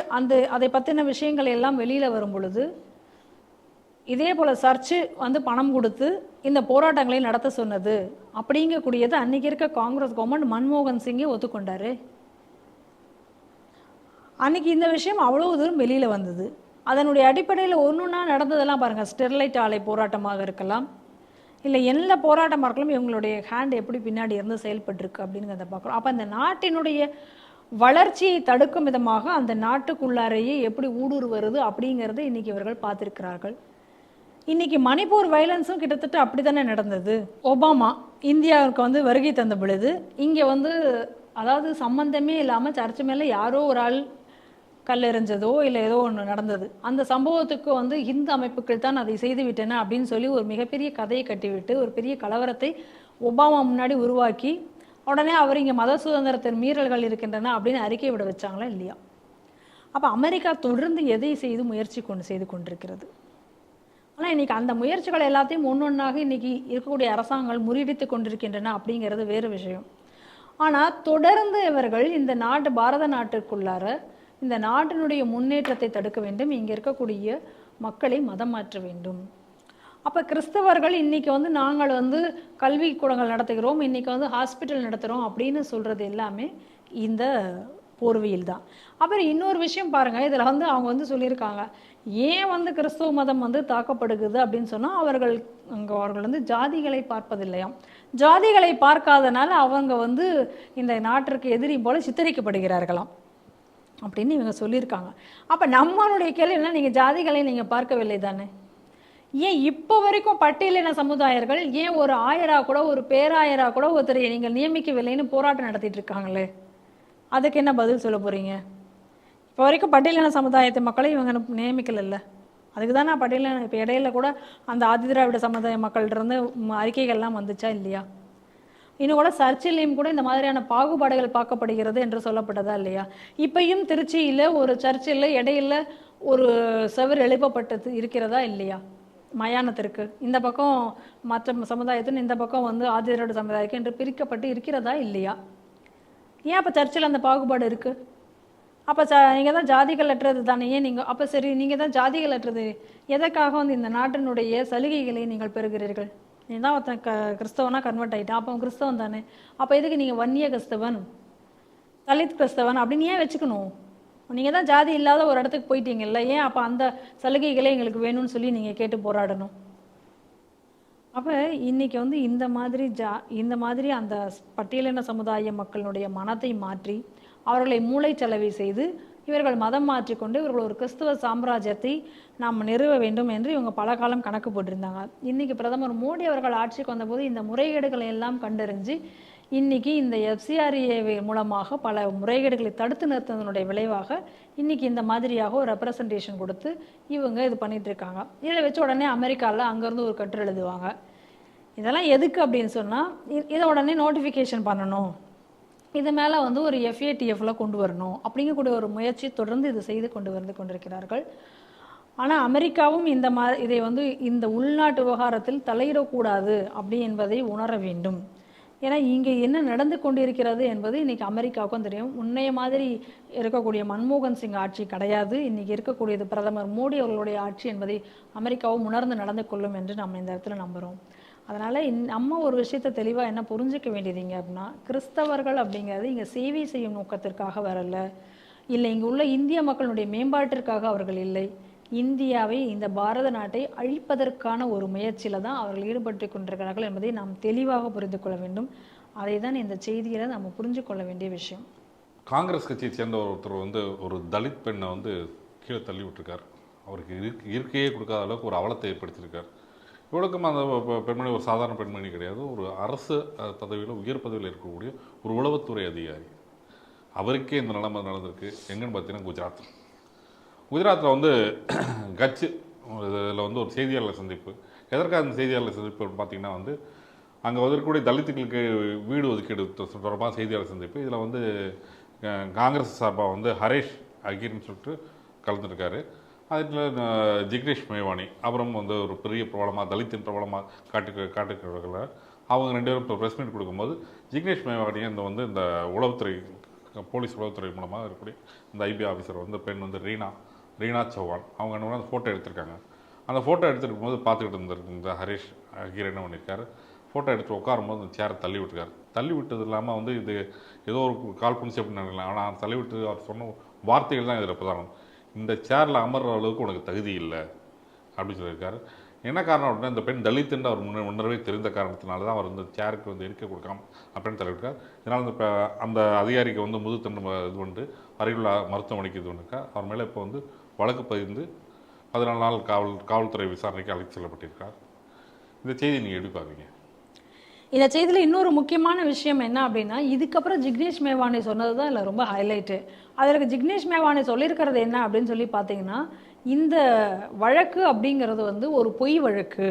அதை பற்றின விஷயங்கள் எல்லாம் வெளியில் வரும் பொழுது, இதே போல் சர்ச்சு வந்து பணம் கொடுத்து இந்த போராட்டங்களை நடத்த சொன்னது அப்படிங்கக்கூடியது அன்றைக்கி இருக்க காங்கிரஸ் கவர்மெண்ட் மன்மோகன் சிங்கே ஒத்துக்கொண்டாரு. அன்றைக்கி இந்த விஷயம் அவ்வளோ தூரம் வெளியில் வந்தது. அதனுடைய அடிப்படையில் ஒன்றுன்னா நடந்ததெல்லாம் பாருங்கள். ஸ்டெர்லைட் ஆலை போராட்டமாக இருக்கலாம், இல்லை எல்லா போராட்டமாக இருக்கலாம். இவங்களுடைய ஹேண்ட் எப்படி பின்னாடி இருந்து செயல்பட்டுருக்கு அப்படிங்கிறத பார்க்குறோம். அப்போ அந்த நாட்டினுடைய வளர்ச்சியை தடுக்கும் விதமாக அந்த நாட்டுக்குள்ளாரையே எப்படி ஊடுருவது அப்படிங்கிறது இன்றைக்கி இவர்கள் பார்த்துருக்கிறார்கள். இன்றைக்கி மணிப்பூர் வயலன்ஸும் கிட்டத்தட்ட அப்படி தானே நடந்தது. ஒபாமா இந்தியாவுக்கு வந்து வருகை தந்த பொழுது இங்கே வந்து அதாவது சம்பந்தமே இல்லாமல் சர்ச்சு மேலே யாரோ ஒரு ஆள் கல் எறிஞ்சதோ இல்லை ஏதோ ஒன்று நடந்தது. அந்த சம்பவத்துக்கு வந்து இந்து அமைப்புகள் தான் அதை செய்து விட்டன அப்படின்னு சொல்லி ஒரு மிகப்பெரிய கதையை கட்டிவிட்டு ஒரு பெரிய கலவரத்தை ஒபாமா முன்னாடி உருவாக்கி உடனே அவர் இங்கே மத சுதந்திரத்தின் மீறல்கள் இருக்கின்றன அப்படின்னு அறிக்கை விட வச்சாங்களா இல்லையா? அப்போ அமெரிக்கா தொடர்ந்து எதை செய்து கொண்டிருக்கிறது. ஆனால் இன்றைக்கி அந்த முயற்சிகள் எல்லாத்தையும் ஒன்றொன்றாக இன்றைக்கி இருக்கக்கூடிய அரசாங்கங்கள் முறியடித்து கொண்டிருக்கின்றன அப்படிங்கிறது வேறு விஷயம். ஆனால் தொடர்ந்து இவர்கள் இந்த பாரத நாட்டுக்குள்ளார இந்த நாட்டினுடைய முன்னேற்றத்தை தடுக்க வேண்டும், இங்கே இருக்கக்கூடிய மக்களை மதம் மாற்ற வேண்டும். அப்போ கிறிஸ்தவர்கள் இன்றைக்கி வந்து நாங்கள் வந்து கல்வி கூடங்கள் நடத்துகிறோம், இன்றைக்கி வந்து ஹாஸ்பிட்டல் நடத்துகிறோம் அப்படின்னு சொல்கிறது எல்லாமே இந்த போர்வையில் தான். அப்புறம் இன்னொரு விஷயம் பாருங்கள், இதில் வந்து அவங்க வந்து சொல்லியிருக்காங்க, ஏன் வந்து கிறிஸ்துவ மதம் வந்து தாக்கப்படுகிறது அப்படின்னு சொன்னால் அவர்கள் வந்து ஜாதிகளை பார்ப்பதில்லையாம். ஜாதிகளை பார்க்காதனால அவங்க வந்து இந்த நாட்டிற்கு எதிரி போல சித்தரிக்கப்படுகிறார்களாம் அப்படின்னு இவங்க சொல்லியிருக்காங்க. அப்போ நம்மளுடைய கேள்வினா, நீங்கள் ஜாதிகளை நீங்கள் பார்க்கவில்லை தானே? ஏன் இப்போ வரைக்கும் பட்டியலின சமுதாயர்கள் ஏன் ஒரு ஆயரா கூட ஒரு பேராயரா கூட ஒருத்தரை நீங்கள் நியமிக்கவில்லைன்னு போராட்டம் நடத்திட்டு இருக்காங்களே, அதுக்கு என்ன பதில் சொல்ல போகிறீங்க? இப்போ வரைக்கும் பட்டியலின சமுதாயத்தை மக்களை இவங்க நியமிக்கல. அதுக்கு தானே பட்டியலின இப்போ இடையில கூட அந்த ஆதிதிராவிட சமுதாய மக்கள்கிட்ட அறிக்கைகள்லாம் வந்துச்சா இல்லையா? இன்னும் கூட சர்ச்சிலையும் கூட இந்த மாதிரியான பாகுபாடுகள் பார்க்கப்படுகிறது என்று சொல்லப்பட்டதா இல்லையா? இப்பையும் திருச்சியில் ஒரு சர்ச்சில் இடையில ஒரு செவர் எழுப்பப்பட்டது இருக்கிறதா இல்லையா? மயானத்திற்கு இந்த பக்கம் மற்ற சமுதாயத்தின் இந்த பக்கம் வந்து ஆதிதிராவிட சமுதாயத்துக்கு என்று பிரிக்கப்பட்டு இருக்கிறதா இல்லையா? ஏன் அப்போ சர்ச்சில் அந்த பாகுபாடு இருக்குது? அப்போ நீங்கள் தான் ஜாதிகள் அற்றது தானே? ஏன் நீங்கள் அப்போ சரி நீங்கள் தான் ஜாதிகள் அற்றது, எதற்காக வந்து இந்த நாட்டினுடைய சலுகைகளை நீங்கள் பெறுகிறீர்கள்? நீ தான் ஒருத்தன் கிறிஸ்தவனா கன்வெர்ட் ஆகிட்டான், அப்போ கிறிஸ்தவன் தானே, அப்போ எதுக்கு நீங்கள் வன்னிய கிறிஸ்தவன், தலித் கிறிஸ்தவன் அப்படின்னு ஏன் வச்சுக்கணும்? நீங்கள் தான் ஜாதி இல்லாத ஒரு இடத்துக்கு போயிட்டீங்கல்ல, ஏன் அப்போ அந்த சலுகைகளே எங்களுக்கு வேணும்னு சொல்லி நீங்கள் கேட்டு போராடணும்? அப்போ இன்றைக்கி வந்து இந்த மாதிரி அந்த பட்டியலின சமுதாய மக்களுடைய மனத்தை மாற்றி அவர்களை மூளைச்சலவை செய்து இவர்கள் மதம் மாற்றிக்கொண்டு இவர்கள் ஒரு கிறிஸ்தவ சாம்ராஜ்யத்தை நாம் நிறுவ வேண்டும் என்று இவங்க பல காலம் கணக்கு போட்டிருந்தாங்க. இன்னைக்கு பிரதமர் மோடி அவர்கள் ஆட்சிக்கு வந்தபோது இந்த முறைகேடுகளை எல்லாம் கண்டறிஞ்சு இன்னைக்கு இந்த FCRA மூலமாக பல முறைகேடுகளை தடுத்து நிறுத்ததனுடைய விளைவாக இன்னைக்கு இந்த மாதிரியாக ஒரு ரெப்ரசன்டேஷன் கொடுத்து இவங்க இது பண்ணிட்டு இருக்காங்க. இதை வச்சு உடனே அமெரிக்காவில் அங்கேருந்து ஒரு கட்டுரை எழுதுவாங்க. இதெல்லாம் எதுக்கு அப்படின்னு சொன்னால் இதை உடனே நோட்டிஃபிகேஷன் பண்ணணும், இது மேலே வந்து ஒரு FATFல கொண்டு வரணும் அப்படிங்கக்கூடிய ஒரு முயற்சி தொடர்ந்து இது செய்து கொண்டிருக்கிறார்கள். ஆனால் அமெரிக்காவும் இதை வந்து இந்த உள்நாட்டு விவகாரத்தில் தலையிடக்கூடாது அப்படி என்பதை உணர வேண்டும். ஏன்னா இங்கே என்ன நடந்து கொண்டிருக்கிறது என்பது இன்றைக்கி அமெரிக்காவுக்கும் தெரியும். முன்னைய மாதிரி இருக்கக்கூடிய மன்மோகன் சிங் ஆட்சி கிடையாது, இன்றைக்கி இருக்கக்கூடியது பிரதமர் மோடி அவர்களுடைய ஆட்சி என்பதை அமெரிக்காவும் உணர்ந்து நடந்து கொள்ளும் என்று நம்ம இந்த இடத்துல நம்புகிறோம். அதனால் நம்ம ஒரு விஷயத்தை தெளிவாக என்ன புரிஞ்சிக்க வேண்டியதுங்க அப்படின்னா, கிறிஸ்தவர்கள் அப்படிங்கிறது இங்கே சேவை செய்யும் நோக்கத்திற்காக வரல, இல்லை இங்கே உள்ள இந்திய மக்களுடைய மேம்பாட்டிற்காக அவர்கள் இல்லை, இந்தியாவை இந்த பாரத நாட்டை அழிப்பதற்கான ஒரு முயற்சியில் தான் அவர்கள் ஈடுபட்டு கொண்டிருக்கிறார்கள் என்பதை நாம் தெளிவாக புரிந்து கொள்ள வேண்டும். அதை தான் இந்த செய்தியில் நம்ம புரிஞ்சு கொள்ள வேண்டிய விஷயம். காங்கிரஸ் கட்சியை சேர்ந்த ஒருத்தர் வந்து ஒரு தலித் பெண்ணை வந்து கீழே தள்ளி விட்டுருக்கார். அவருக்கு இருக்கையே கொடுக்காத அளவுக்கு ஒரு அவலத்தை ஏற்படுத்தியிருக்கார். இவளுக்கும் அந்த பெண்மணி ஒரு சாதாரண பெண்மணி கிடையாது, ஒரு அரசு பதவியில் உயர் பதவியில் இருக்கக்கூடிய ஒரு உளவுத்துறை அதிகாரி. அவருக்கே இந்த நிலைமை நடந்திருக்கு. எங்கன்னு பார்த்தீங்கன்னா குஜராத்தில் வந்து கட்சி இதில் வந்து ஒரு செய்தியாளர் சந்திப்பு. எதற்காக அந்த செய்தியாளர் சந்திப்பு பார்த்தீங்கன்னா வந்து அங்கே இருக்கக்கூடிய தலித்துகளுக்கு வீடு ஒதுக்கீடு தொடர்பாக செய்தியாளர் சந்திப்பு. இதில் வந்து காங்கிரஸ் சார்பாக வந்து ஹரேஷ் அகீர்னு சொல்லிட்டு கலந்துருக்காரு. அதில் ஜிக்னேஷ் மேவானி அப்புறம் வந்து ஒரு பெரிய பிரபலமாக தலித்தின் பிரபலமாக காட்டுக்கிறவர்கள அவங்க 2 பேரும் இப்போ ப்ரெஸ் மீட் கொடுக்கும்போது ஜிக்னேஷ் மேவானியை இந்த உளவுத்துறை போலீஸ் உளவுத்துறை மூலமாக இருக்கக்கூடிய இந்த IB ஆஃபீஸர் வந்து பெண் வந்து ரீனா சௌஹான் அவங்க என்ன அந்த ஃபோட்டோ எடுத்திருக்காங்க. அந்த ஃபோட்டோ எடுத்துருக்கும் போது பார்த்துக்கிட்டு இருந்திருக்கு இந்த ஹரேஷ் அகீர் என்ன பண்ணியிருக்காரு, ஃபோட்டோ எடுத்து உட்காரும்போது அந்த சேரை தள்ளி விட்டுருக்காரு. தள்ளி விட்டது இல்லாமல் வந்து இது ஏதோ ஒரு கால்பன்சி அப்படின்னு நினைக்கலாம். ஆனால் தள்ளி விட்டு அவர் சொன்ன வார்த்தைகள் தான் இதில் பிரதானம். இந்த சேரில் அமர்ற அளவுக்கு உனக்கு தகுதி இல்லை அப்படின்னு சொல்லியிருக்காரு. என்ன காரணம் அப்படின்னா இந்த பெண் தலித்துன்னு அவர் முன்னரவே தெரிந்த காரணத்தினால தான் அவர் இந்த சேருக்கு வந்து இருக்க கொடுக்காம அப்படின்னு தள்ளிவிட்டார். இதனால் அந்த அதிகாரிக்கு வந்து முதுத்தண்டு இது பண்ணிட்டு அருகிலுள்ள மருத்துவமனைக்கு இது பண்ணிருக்கா. அவர் மேலே இப்போ வந்து வழக்கு பதிந்து 14 நாள் காவல்துறை விசாரணைக்கு அழைத்து செல்லப்பட்டிருக்கார். இந்த செய்தி நீங்கள் எப்படி பார்க்குறீங்க? இந்த செய்தியில் இன்னொரு முக்கியமான விஷயம் என்ன அப்படின்னா, இதுக்கப்புறம் ஜிக்னேஷ் மேவானி சொன்னது தான் இல்லை ரொம்ப ஹைலைட்டு. அதற்கு ஜிக்னேஷ் மேவானி சொல்லியிருக்கிறது என்ன அப்படின்னு சொல்லி பார்த்தீங்கன்னா, இந்த வழக்கு அப்படிங்கிறது வந்து ஒரு பொய் வழக்கு.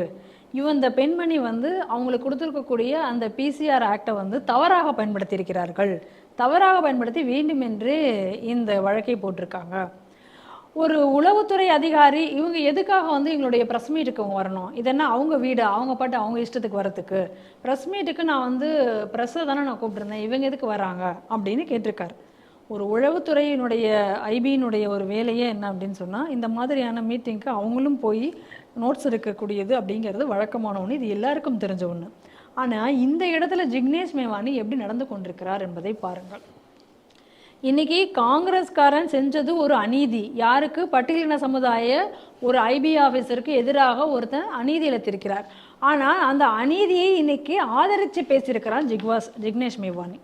இந்த பெண்மணி வந்து அவங்களுக்கு கொடுத்துருக்கக்கூடிய அந்த PCR ஆக்டை வந்து தவறாக பயன்படுத்தியிருக்கிறார்கள், தவறாக பயன்படுத்தி வேண்டுமென்று இந்த வழக்கை போட்டிருக்காங்க. ஒரு உளவுத்துறை அதிகாரி இவங்க எதுக்காக வந்து எங்களுடைய ப்ரெஸ் மீட்டுக்கு அவங்க வரணும்? இதென்ன அவங்க வீடு, அவங்க பாட்டு அவங்க இஷ்டத்துக்கு வரத்துக்கு? ப்ரெஸ் மீட்டுக்கு நான் வந்து ப்ரெஸ்ஸை தானே நான் கூப்பிட்டுருந்தேன், இவங்க எதுக்கு வராங்க அப்படின்னு கேட்டிருக்காரு. ஒரு உளவுத்துறையினுடைய IBயினுடைய ஒரு வேலையே என்ன அப்படின்னு சொன்னால், இந்த மாதிரியான மீட்டிங்க்கு அவங்களும் போய் நோட்ஸ் எடுக்கக்கூடியது அப்படிங்கிறது வழக்கமான ஒன்று, இது எல்லாருக்கும் தெரிஞ்ச ஒன்று. ஆனால் இந்த இடத்துல ஜிக்னேஷ் மேவானி எப்படி நடந்து கொண்டிருக்கிறார் என்பதை பாருங்கள். இன்னைக்கு காங்கிரஸ்காரன் செஞ்சது ஒரு அநீதி. யாருக்கு? பட்டியலின சமுதாய ஒரு IB ஆஃபீஸருக்கு எதிராக ஒருத்தன் அநீதி இழைத்திருக்கிறார். ஆனால் அந்த அநீதியை இன்னைக்கு ஆதரித்து பேசியிருக்கிறான் ஜிக்னேஷ் மேவானி.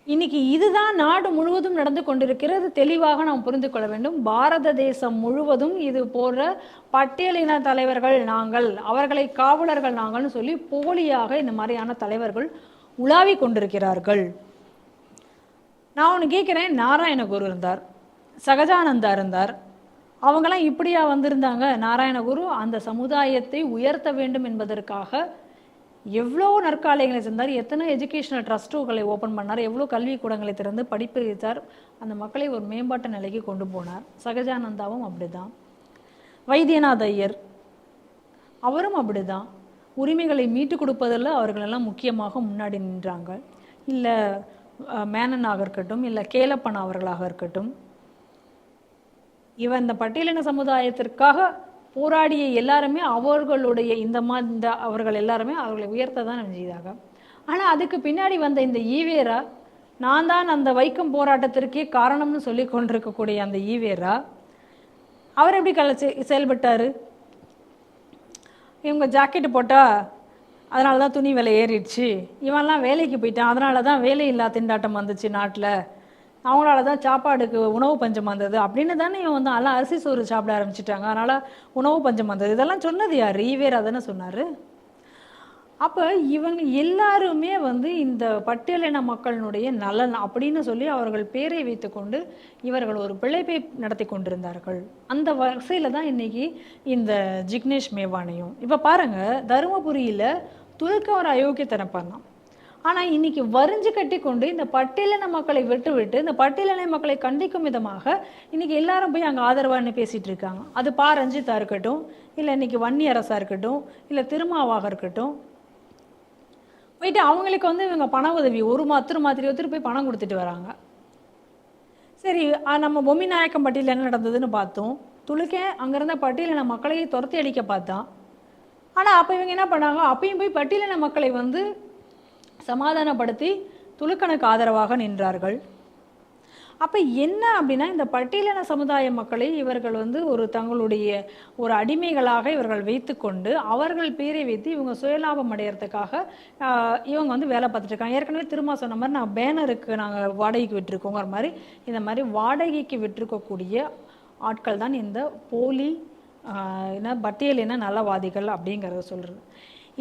இன்னைக்கு இதுதான் நாடு முழுவதும் நடந்து கொண்டிருக்கிறது. தெளிவாக நாம் புரிந்து கொள்ள வேண்டும். பாரத தேசம் முழுவதும் இது போன்ற பட்டியலின தலைவர்கள் நாங்கள், அவர்களை காவலர்கள் நாங்கள்னு சொல்லி போலியாக இந்த மாதிரியான தலைவர்கள் உலாவி கொண்டிருக்கிறார்கள். நான் ஒன்று கேட்குறேன், நாராயணகுரு இருந்தார், சகஜானந்தா இருந்தார், அவங்களாம் இப்படியா வந்திருந்தாங்க? நாராயணகுரு அந்த சமுதாயத்தை உயர்த்த வேண்டும் என்பதற்காக எவ்வளோ நற்காலைகளை செஞ்சார், எத்தனை எஜுகேஷனல் ட்ரஸ்ட்டுகளை ஓப்பன் பண்ணார், எவ்வளோ கல்விக்கூடங்களை திறந்து படிப்பு வைத்தார், அந்த மக்களை ஒரு மேம்பாட்டு நிலைக்கு கொண்டு போனார். சகஜானந்தாவும் அப்படிதான். வைத்தியநாத ஐயர் அவரும் அப்படிதான். உரிமைகளை மீட்டு கொடுப்பதில் அவர்களெல்லாம் முக்கியமாக முன்னாடி நின்றாங்க. இல்லை மேனனாக இருக்கட்டும், இல்லை கேலப்பன் அவர்களாக இருக்கட்டும், இந்த பட்டியலின சமுதாயத்திற்காக போராடிய எல்லாருமே அவர்களுடைய அவர்கள் எல்லாருமே அவர்களை உயர்த்த தான் செய்தாங்க. ஆனால் அதுக்கு பின்னாடி வந்த இந்த ஈவேரா, நான் தான் அந்த வைக்கம் போராட்டத்திற்கே காரணம்னு சொல்லி கொண்டிருக்கக்கூடிய அந்த ஈவேரா, அவர் எப்படி செயல்பட்டார்? இவங்க ஜாக்கெட்டு போட்டால் அதனால தான் துணி விலை ஏறிடுச்சு, இவன்லாம் வேலைக்கு போயிட்டான், அதனால தான் வேலையில்லா திண்டாட்டம் வந்துச்சு நாட்டில், அவங்களால தான் சாப்பாடுக்கு உணவு பஞ்சம் வந்தது அப்படின்னு தானே இவன் வந்து எல்லாம் அரிசி சோறு சாப்பிட ஆரம்பிச்சிட்டாங்க, அதனால் உணவு பஞ்சம் வந்தது. இதெல்லாம் சொன்னது யார்? ஈவேரா தானே சொன்னார். அப்போ இவங்க எல்லாருமே வந்து இந்த பட்டியலின மக்களினுடைய நலன் அப்படின்னு சொல்லி அவர்கள் பேரை வைத்துக்கொண்டு இவர்கள் ஒரு பிழைப்பை நடத்தி கொண்டிருந்தார்கள். அந்த வரிசையில் தான் இன்னைக்கு இந்த ஜிக்னேஷ் மேவானியும். இப்போ பாருங்க, தருமபுரியில் துலுக்க ஒரு அயோக்கியத்தனம் பண்ணான். ஆனால் இன்னைக்கு வரிஞ்சு கட்டி கொண்டு இந்த பட்டியலின மக்களை விட்டு இந்த பட்டியலின மக்களை கண்டிக்கும் விதமாக இன்னைக்கு எல்லாரும் போய் அங்கே ஆதரவான்னு பேசிட்டு இருக்காங்க. அது பா ரஞ்சித்தா இருக்கட்டும், இல்லை இன்னைக்கு வன்னி அரசா இருக்கட்டும், இல்லை திருமாவாக இருக்கட்டும், போயிட்டு அவங்களுக்கு வந்து இவங்க பண உதவி ஒருத்தர் போய் பணம் கொடுத்துட்டு வராங்க. சரி, நம்ம பொம்மி நாயக்கம் பட்டியலில் என்ன நடந்ததுன்னு பார்த்தோம். துலுக்க அங்கிருந்த பட்டியலின மக்களை துரத்தி அடிக்க பார்த்தான். ஆனால் அப்போ இவங்க என்ன பண்ணாங்க, அப்பயும் போய் பட்டியலின மக்களை வந்து சமாதானப்படுத்தி துலுக்கனுக்கு ஆதரவாக நின்றார்கள். அப்போ என்ன அப்படின்னா, இந்த பட்டியலின சமுதாய மக்களை இவர்கள் வந்து தங்களுடைய ஒரு அடிமைகளாக இவர்கள் வைத்துக்கொண்டு அவர்கள் பேரை வைத்து இவங்க சுயலாபம் அடையிறதுக்காக இவங்க வந்து வேலை பார்த்துட்டு இருக்காங்க. ஏற்கனவே திரும்ப சொன்ன மாதிரி நான் பேனருக்கு நாங்கள் வாடகைக்கு விட்டுருக்கோங்கிற மாதிரி இந்த மாதிரி வாடகைக்கு விட்டுருக்கக்கூடிய ஆட்கள் தான் இந்த போலி பட்டியலின நலவாதிகள் அப்படிங்கிறத சொல்கிறது.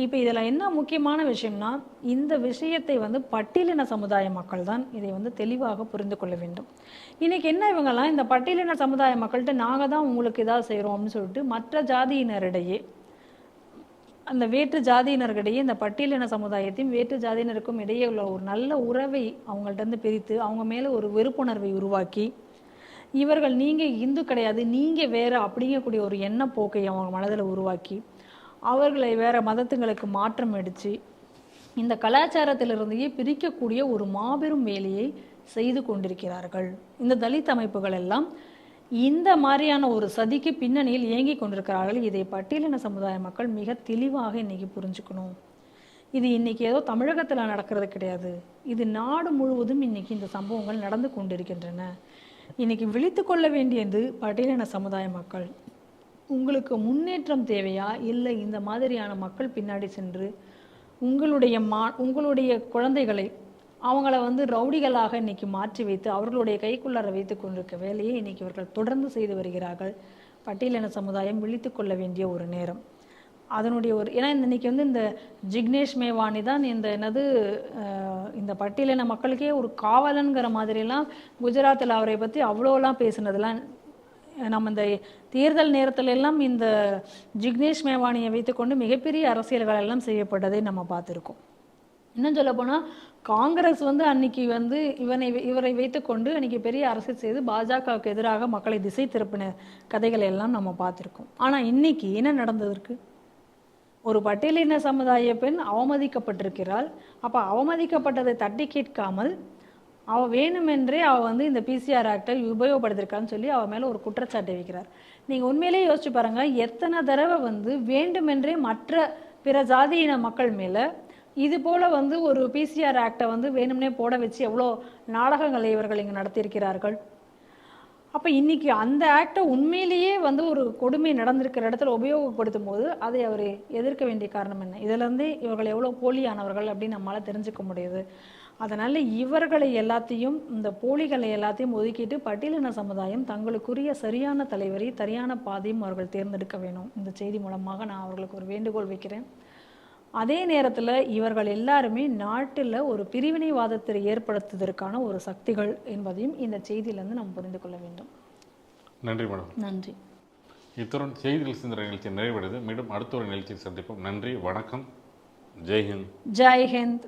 இப்போ இதில் என்ன முக்கியமான விஷயம்னா, இந்த விஷயத்தை வந்து பட்டியலின சமுதாய மக்கள் தான் இதை வந்து தெளிவாக புரிந்து கொள்ள வேண்டும். இன்றைக்கி என்ன இவங்கெல்லாம் இந்த பட்டியலின சமுதாய மக்கள்கிட்ட நாங்கள் தான் உங்களுக்கு இதாக செய்கிறோம் அப்படின்னு சொல்லிட்டு மற்ற ஜாதியினரிடையே, அந்த வேற்று ஜாதியினர்களிடையே இந்த பட்டியலின சமுதாயத்தையும் வேற்று ஜாதியினருக்கும் இடையே உள்ள ஒரு நல்ல உறவை அவங்கள்ட்ட பிரித்து அவங்க மேலே ஒரு வெறுப்புணர்வை உருவாக்கி, இவர்கள் நீங்கள் இந்து கிடையாது நீங்கள் வேறு அப்படிங்கக்கூடிய ஒரு எண்ணப்போக்கை அவங்க மனதில் உருவாக்கி அவர்களை வேறு மதத்துங்களுக்கு மாற்றம் அடித்து இந்த கலாச்சாரத்திலிருந்தையே பிரிக்கக்கூடிய ஒரு மாபெரும் வேலையை செய்து கொண்டிருக்கிறார்கள். இந்த தலித் அமைப்புகள் எல்லாம் இந்த மாதிரியான ஒரு சதிக்கு பின்னணியில் இயங்கி கொண்டிருக்கிறார்கள். இதை பட்டியலின சமுதாய மக்கள் மிக தெளிவாக இன்னைக்கு புரிஞ்சுக்கணும். இது இன்னைக்கு ஏதோ தமிழகத்தில் நடக்கிறது கிடையாது, இது நாடு முழுவதும் இன்னைக்கு இந்த சம்பவங்கள் நடந்து கொண்டிருக்கின்றன. இன்னைக்கு விழித்து கொள்ள வேண்டியது பட்டியலின சமுதாய மக்கள். உங்களுக்கு முன்னேற்றம் தேவையா, இல்லை இந்த மாதிரியான மக்கள் பின்னாடி சென்று உங்களுடைய குழந்தைகளை அவங்கள வந்து ரவுடிகளாக இன்னைக்கு மாற்றி வைத்து அவர்களுடைய கைக்குள்ளார வைத்து கொண்டிருக்க வேலையை இன்னைக்கு இவர்கள் தொடர்ந்து செய்து வருகிறார்கள். பட்டியலின சமுதாயம் விழித்து கொள்ள வேண்டிய ஒரு நேரம். அதனுடைய ஏன்னா இன்னைக்கு வந்து இந்த ஜிக்னேஷ் மேவானி தான் இந்த பட்டியலின மக்களுக்கே ஒரு காவலன்கிற மாதிரிலாம் குஜராத்தில் அவரை பற்றி அவ்வளோலாம் பேசுனதெல்லாம் நம்ம இந்த தேர்தல் நேரத்துல எல்லாம் இந்த ஜிக்னேஷ் மேவானியை வைத்துக்கொண்டு மிகப்பெரிய அரசியல்கள் எல்லாம் செய்யப்பட்டதை நம்ம பார்த்துருக்கோம். இன்னும் சொல்ல போனால் காங்கிரஸ் வந்து அன்னைக்கு வந்து இவரை வைத்துக்கொண்டு அன்னைக்கு பெரிய அரசியல் செய்து பாஜகவுக்கு எதிராக மக்களை திசை திருப்பின கதைகளை எல்லாம் நம்ம பார்த்துருக்கோம். ஆனால் இன்னைக்கு என்ன நடந்ததற்கு, ஒரு பட்டியலின சமுதாய பெண் அவமதிக்கப்பட்டிருக்கிறாள். அப்போ அவமதிக்கப்பட்டதை தட்டி கேட்காமல் அவள் வேணுமென்றே அவள் வந்து இந்த பிசிஆர் ஆக்டை உபயோகப்படுத்திருக்கான்னு சொல்லி அவள் மேலே ஒரு குற்றச்சாட்டை வைக்கிறார். நீங்கள் உண்மையிலேயே யோசிச்சு பாருங்கள், எத்தனை தடவை வந்து வேண்டுமென்றே மற்ற பிற ஜாதியின மக்கள் மேலே இது போல் வந்து ஒரு பிசிஆர் ஆக்டை வந்து வேணும்னே போட வச்சு எவ்வளோ நாடகங்களை இவர்கள் இங்கே நடத்தியிருக்கிறார்கள். அப்போ இன்னைக்கு அந்த ஆக்டை உண்மையிலேயே வந்து ஒரு கொடுமை நடந்திருக்கிற இடத்துல உபயோகப்படுத்தும் போது அதை அவர் எதிர்க்க வேண்டிய காரணம் என்ன? இதிலேருந்தே இவர்கள் எவ்வளோ போலியானவர்கள் அப்படின்னு நம்மளால் தெரிஞ்சுக்க முடியுது. அதனால் இவர்களை எல்லாத்தையும், இந்த போலிகளை எல்லாத்தையும் ஒதுக்கிட்டு பட்டியலின சமுதாயம் தங்களுக்குரிய சரியான தலைவரை சரியான பாதையும் அவர்கள் தேர்ந்தெடுக்க வேணும். இந்த செய்தி மூலமாக நான் அவர்களுக்கு ஒரு வேண்டுகோள் வைக்கிறேன். அதே நேரத்தில் இவர்கள் எல்லாருமே நாட்டில் ஒரு பிரிவினைவாதத்தை ஏற்படுத்துவதற்கான ஒரு சக்திகள் என்பதையும் இந்த செய்தியிலிருந்து நாம் புரிந்து கொள்ள வேண்டும். நன்றி மேடம். நன்றி. இத்துடன் செய்திகள் சிந்தனை நிகழ்ச்சி நிறைவடைது. மீண்டும் அடுத்த ஒரு நிகழ்ச்சியில் சந்திப்போம். நன்றி, வணக்கம், ஜெய்ஹிந்த். ஜெய்ஹிந்த்.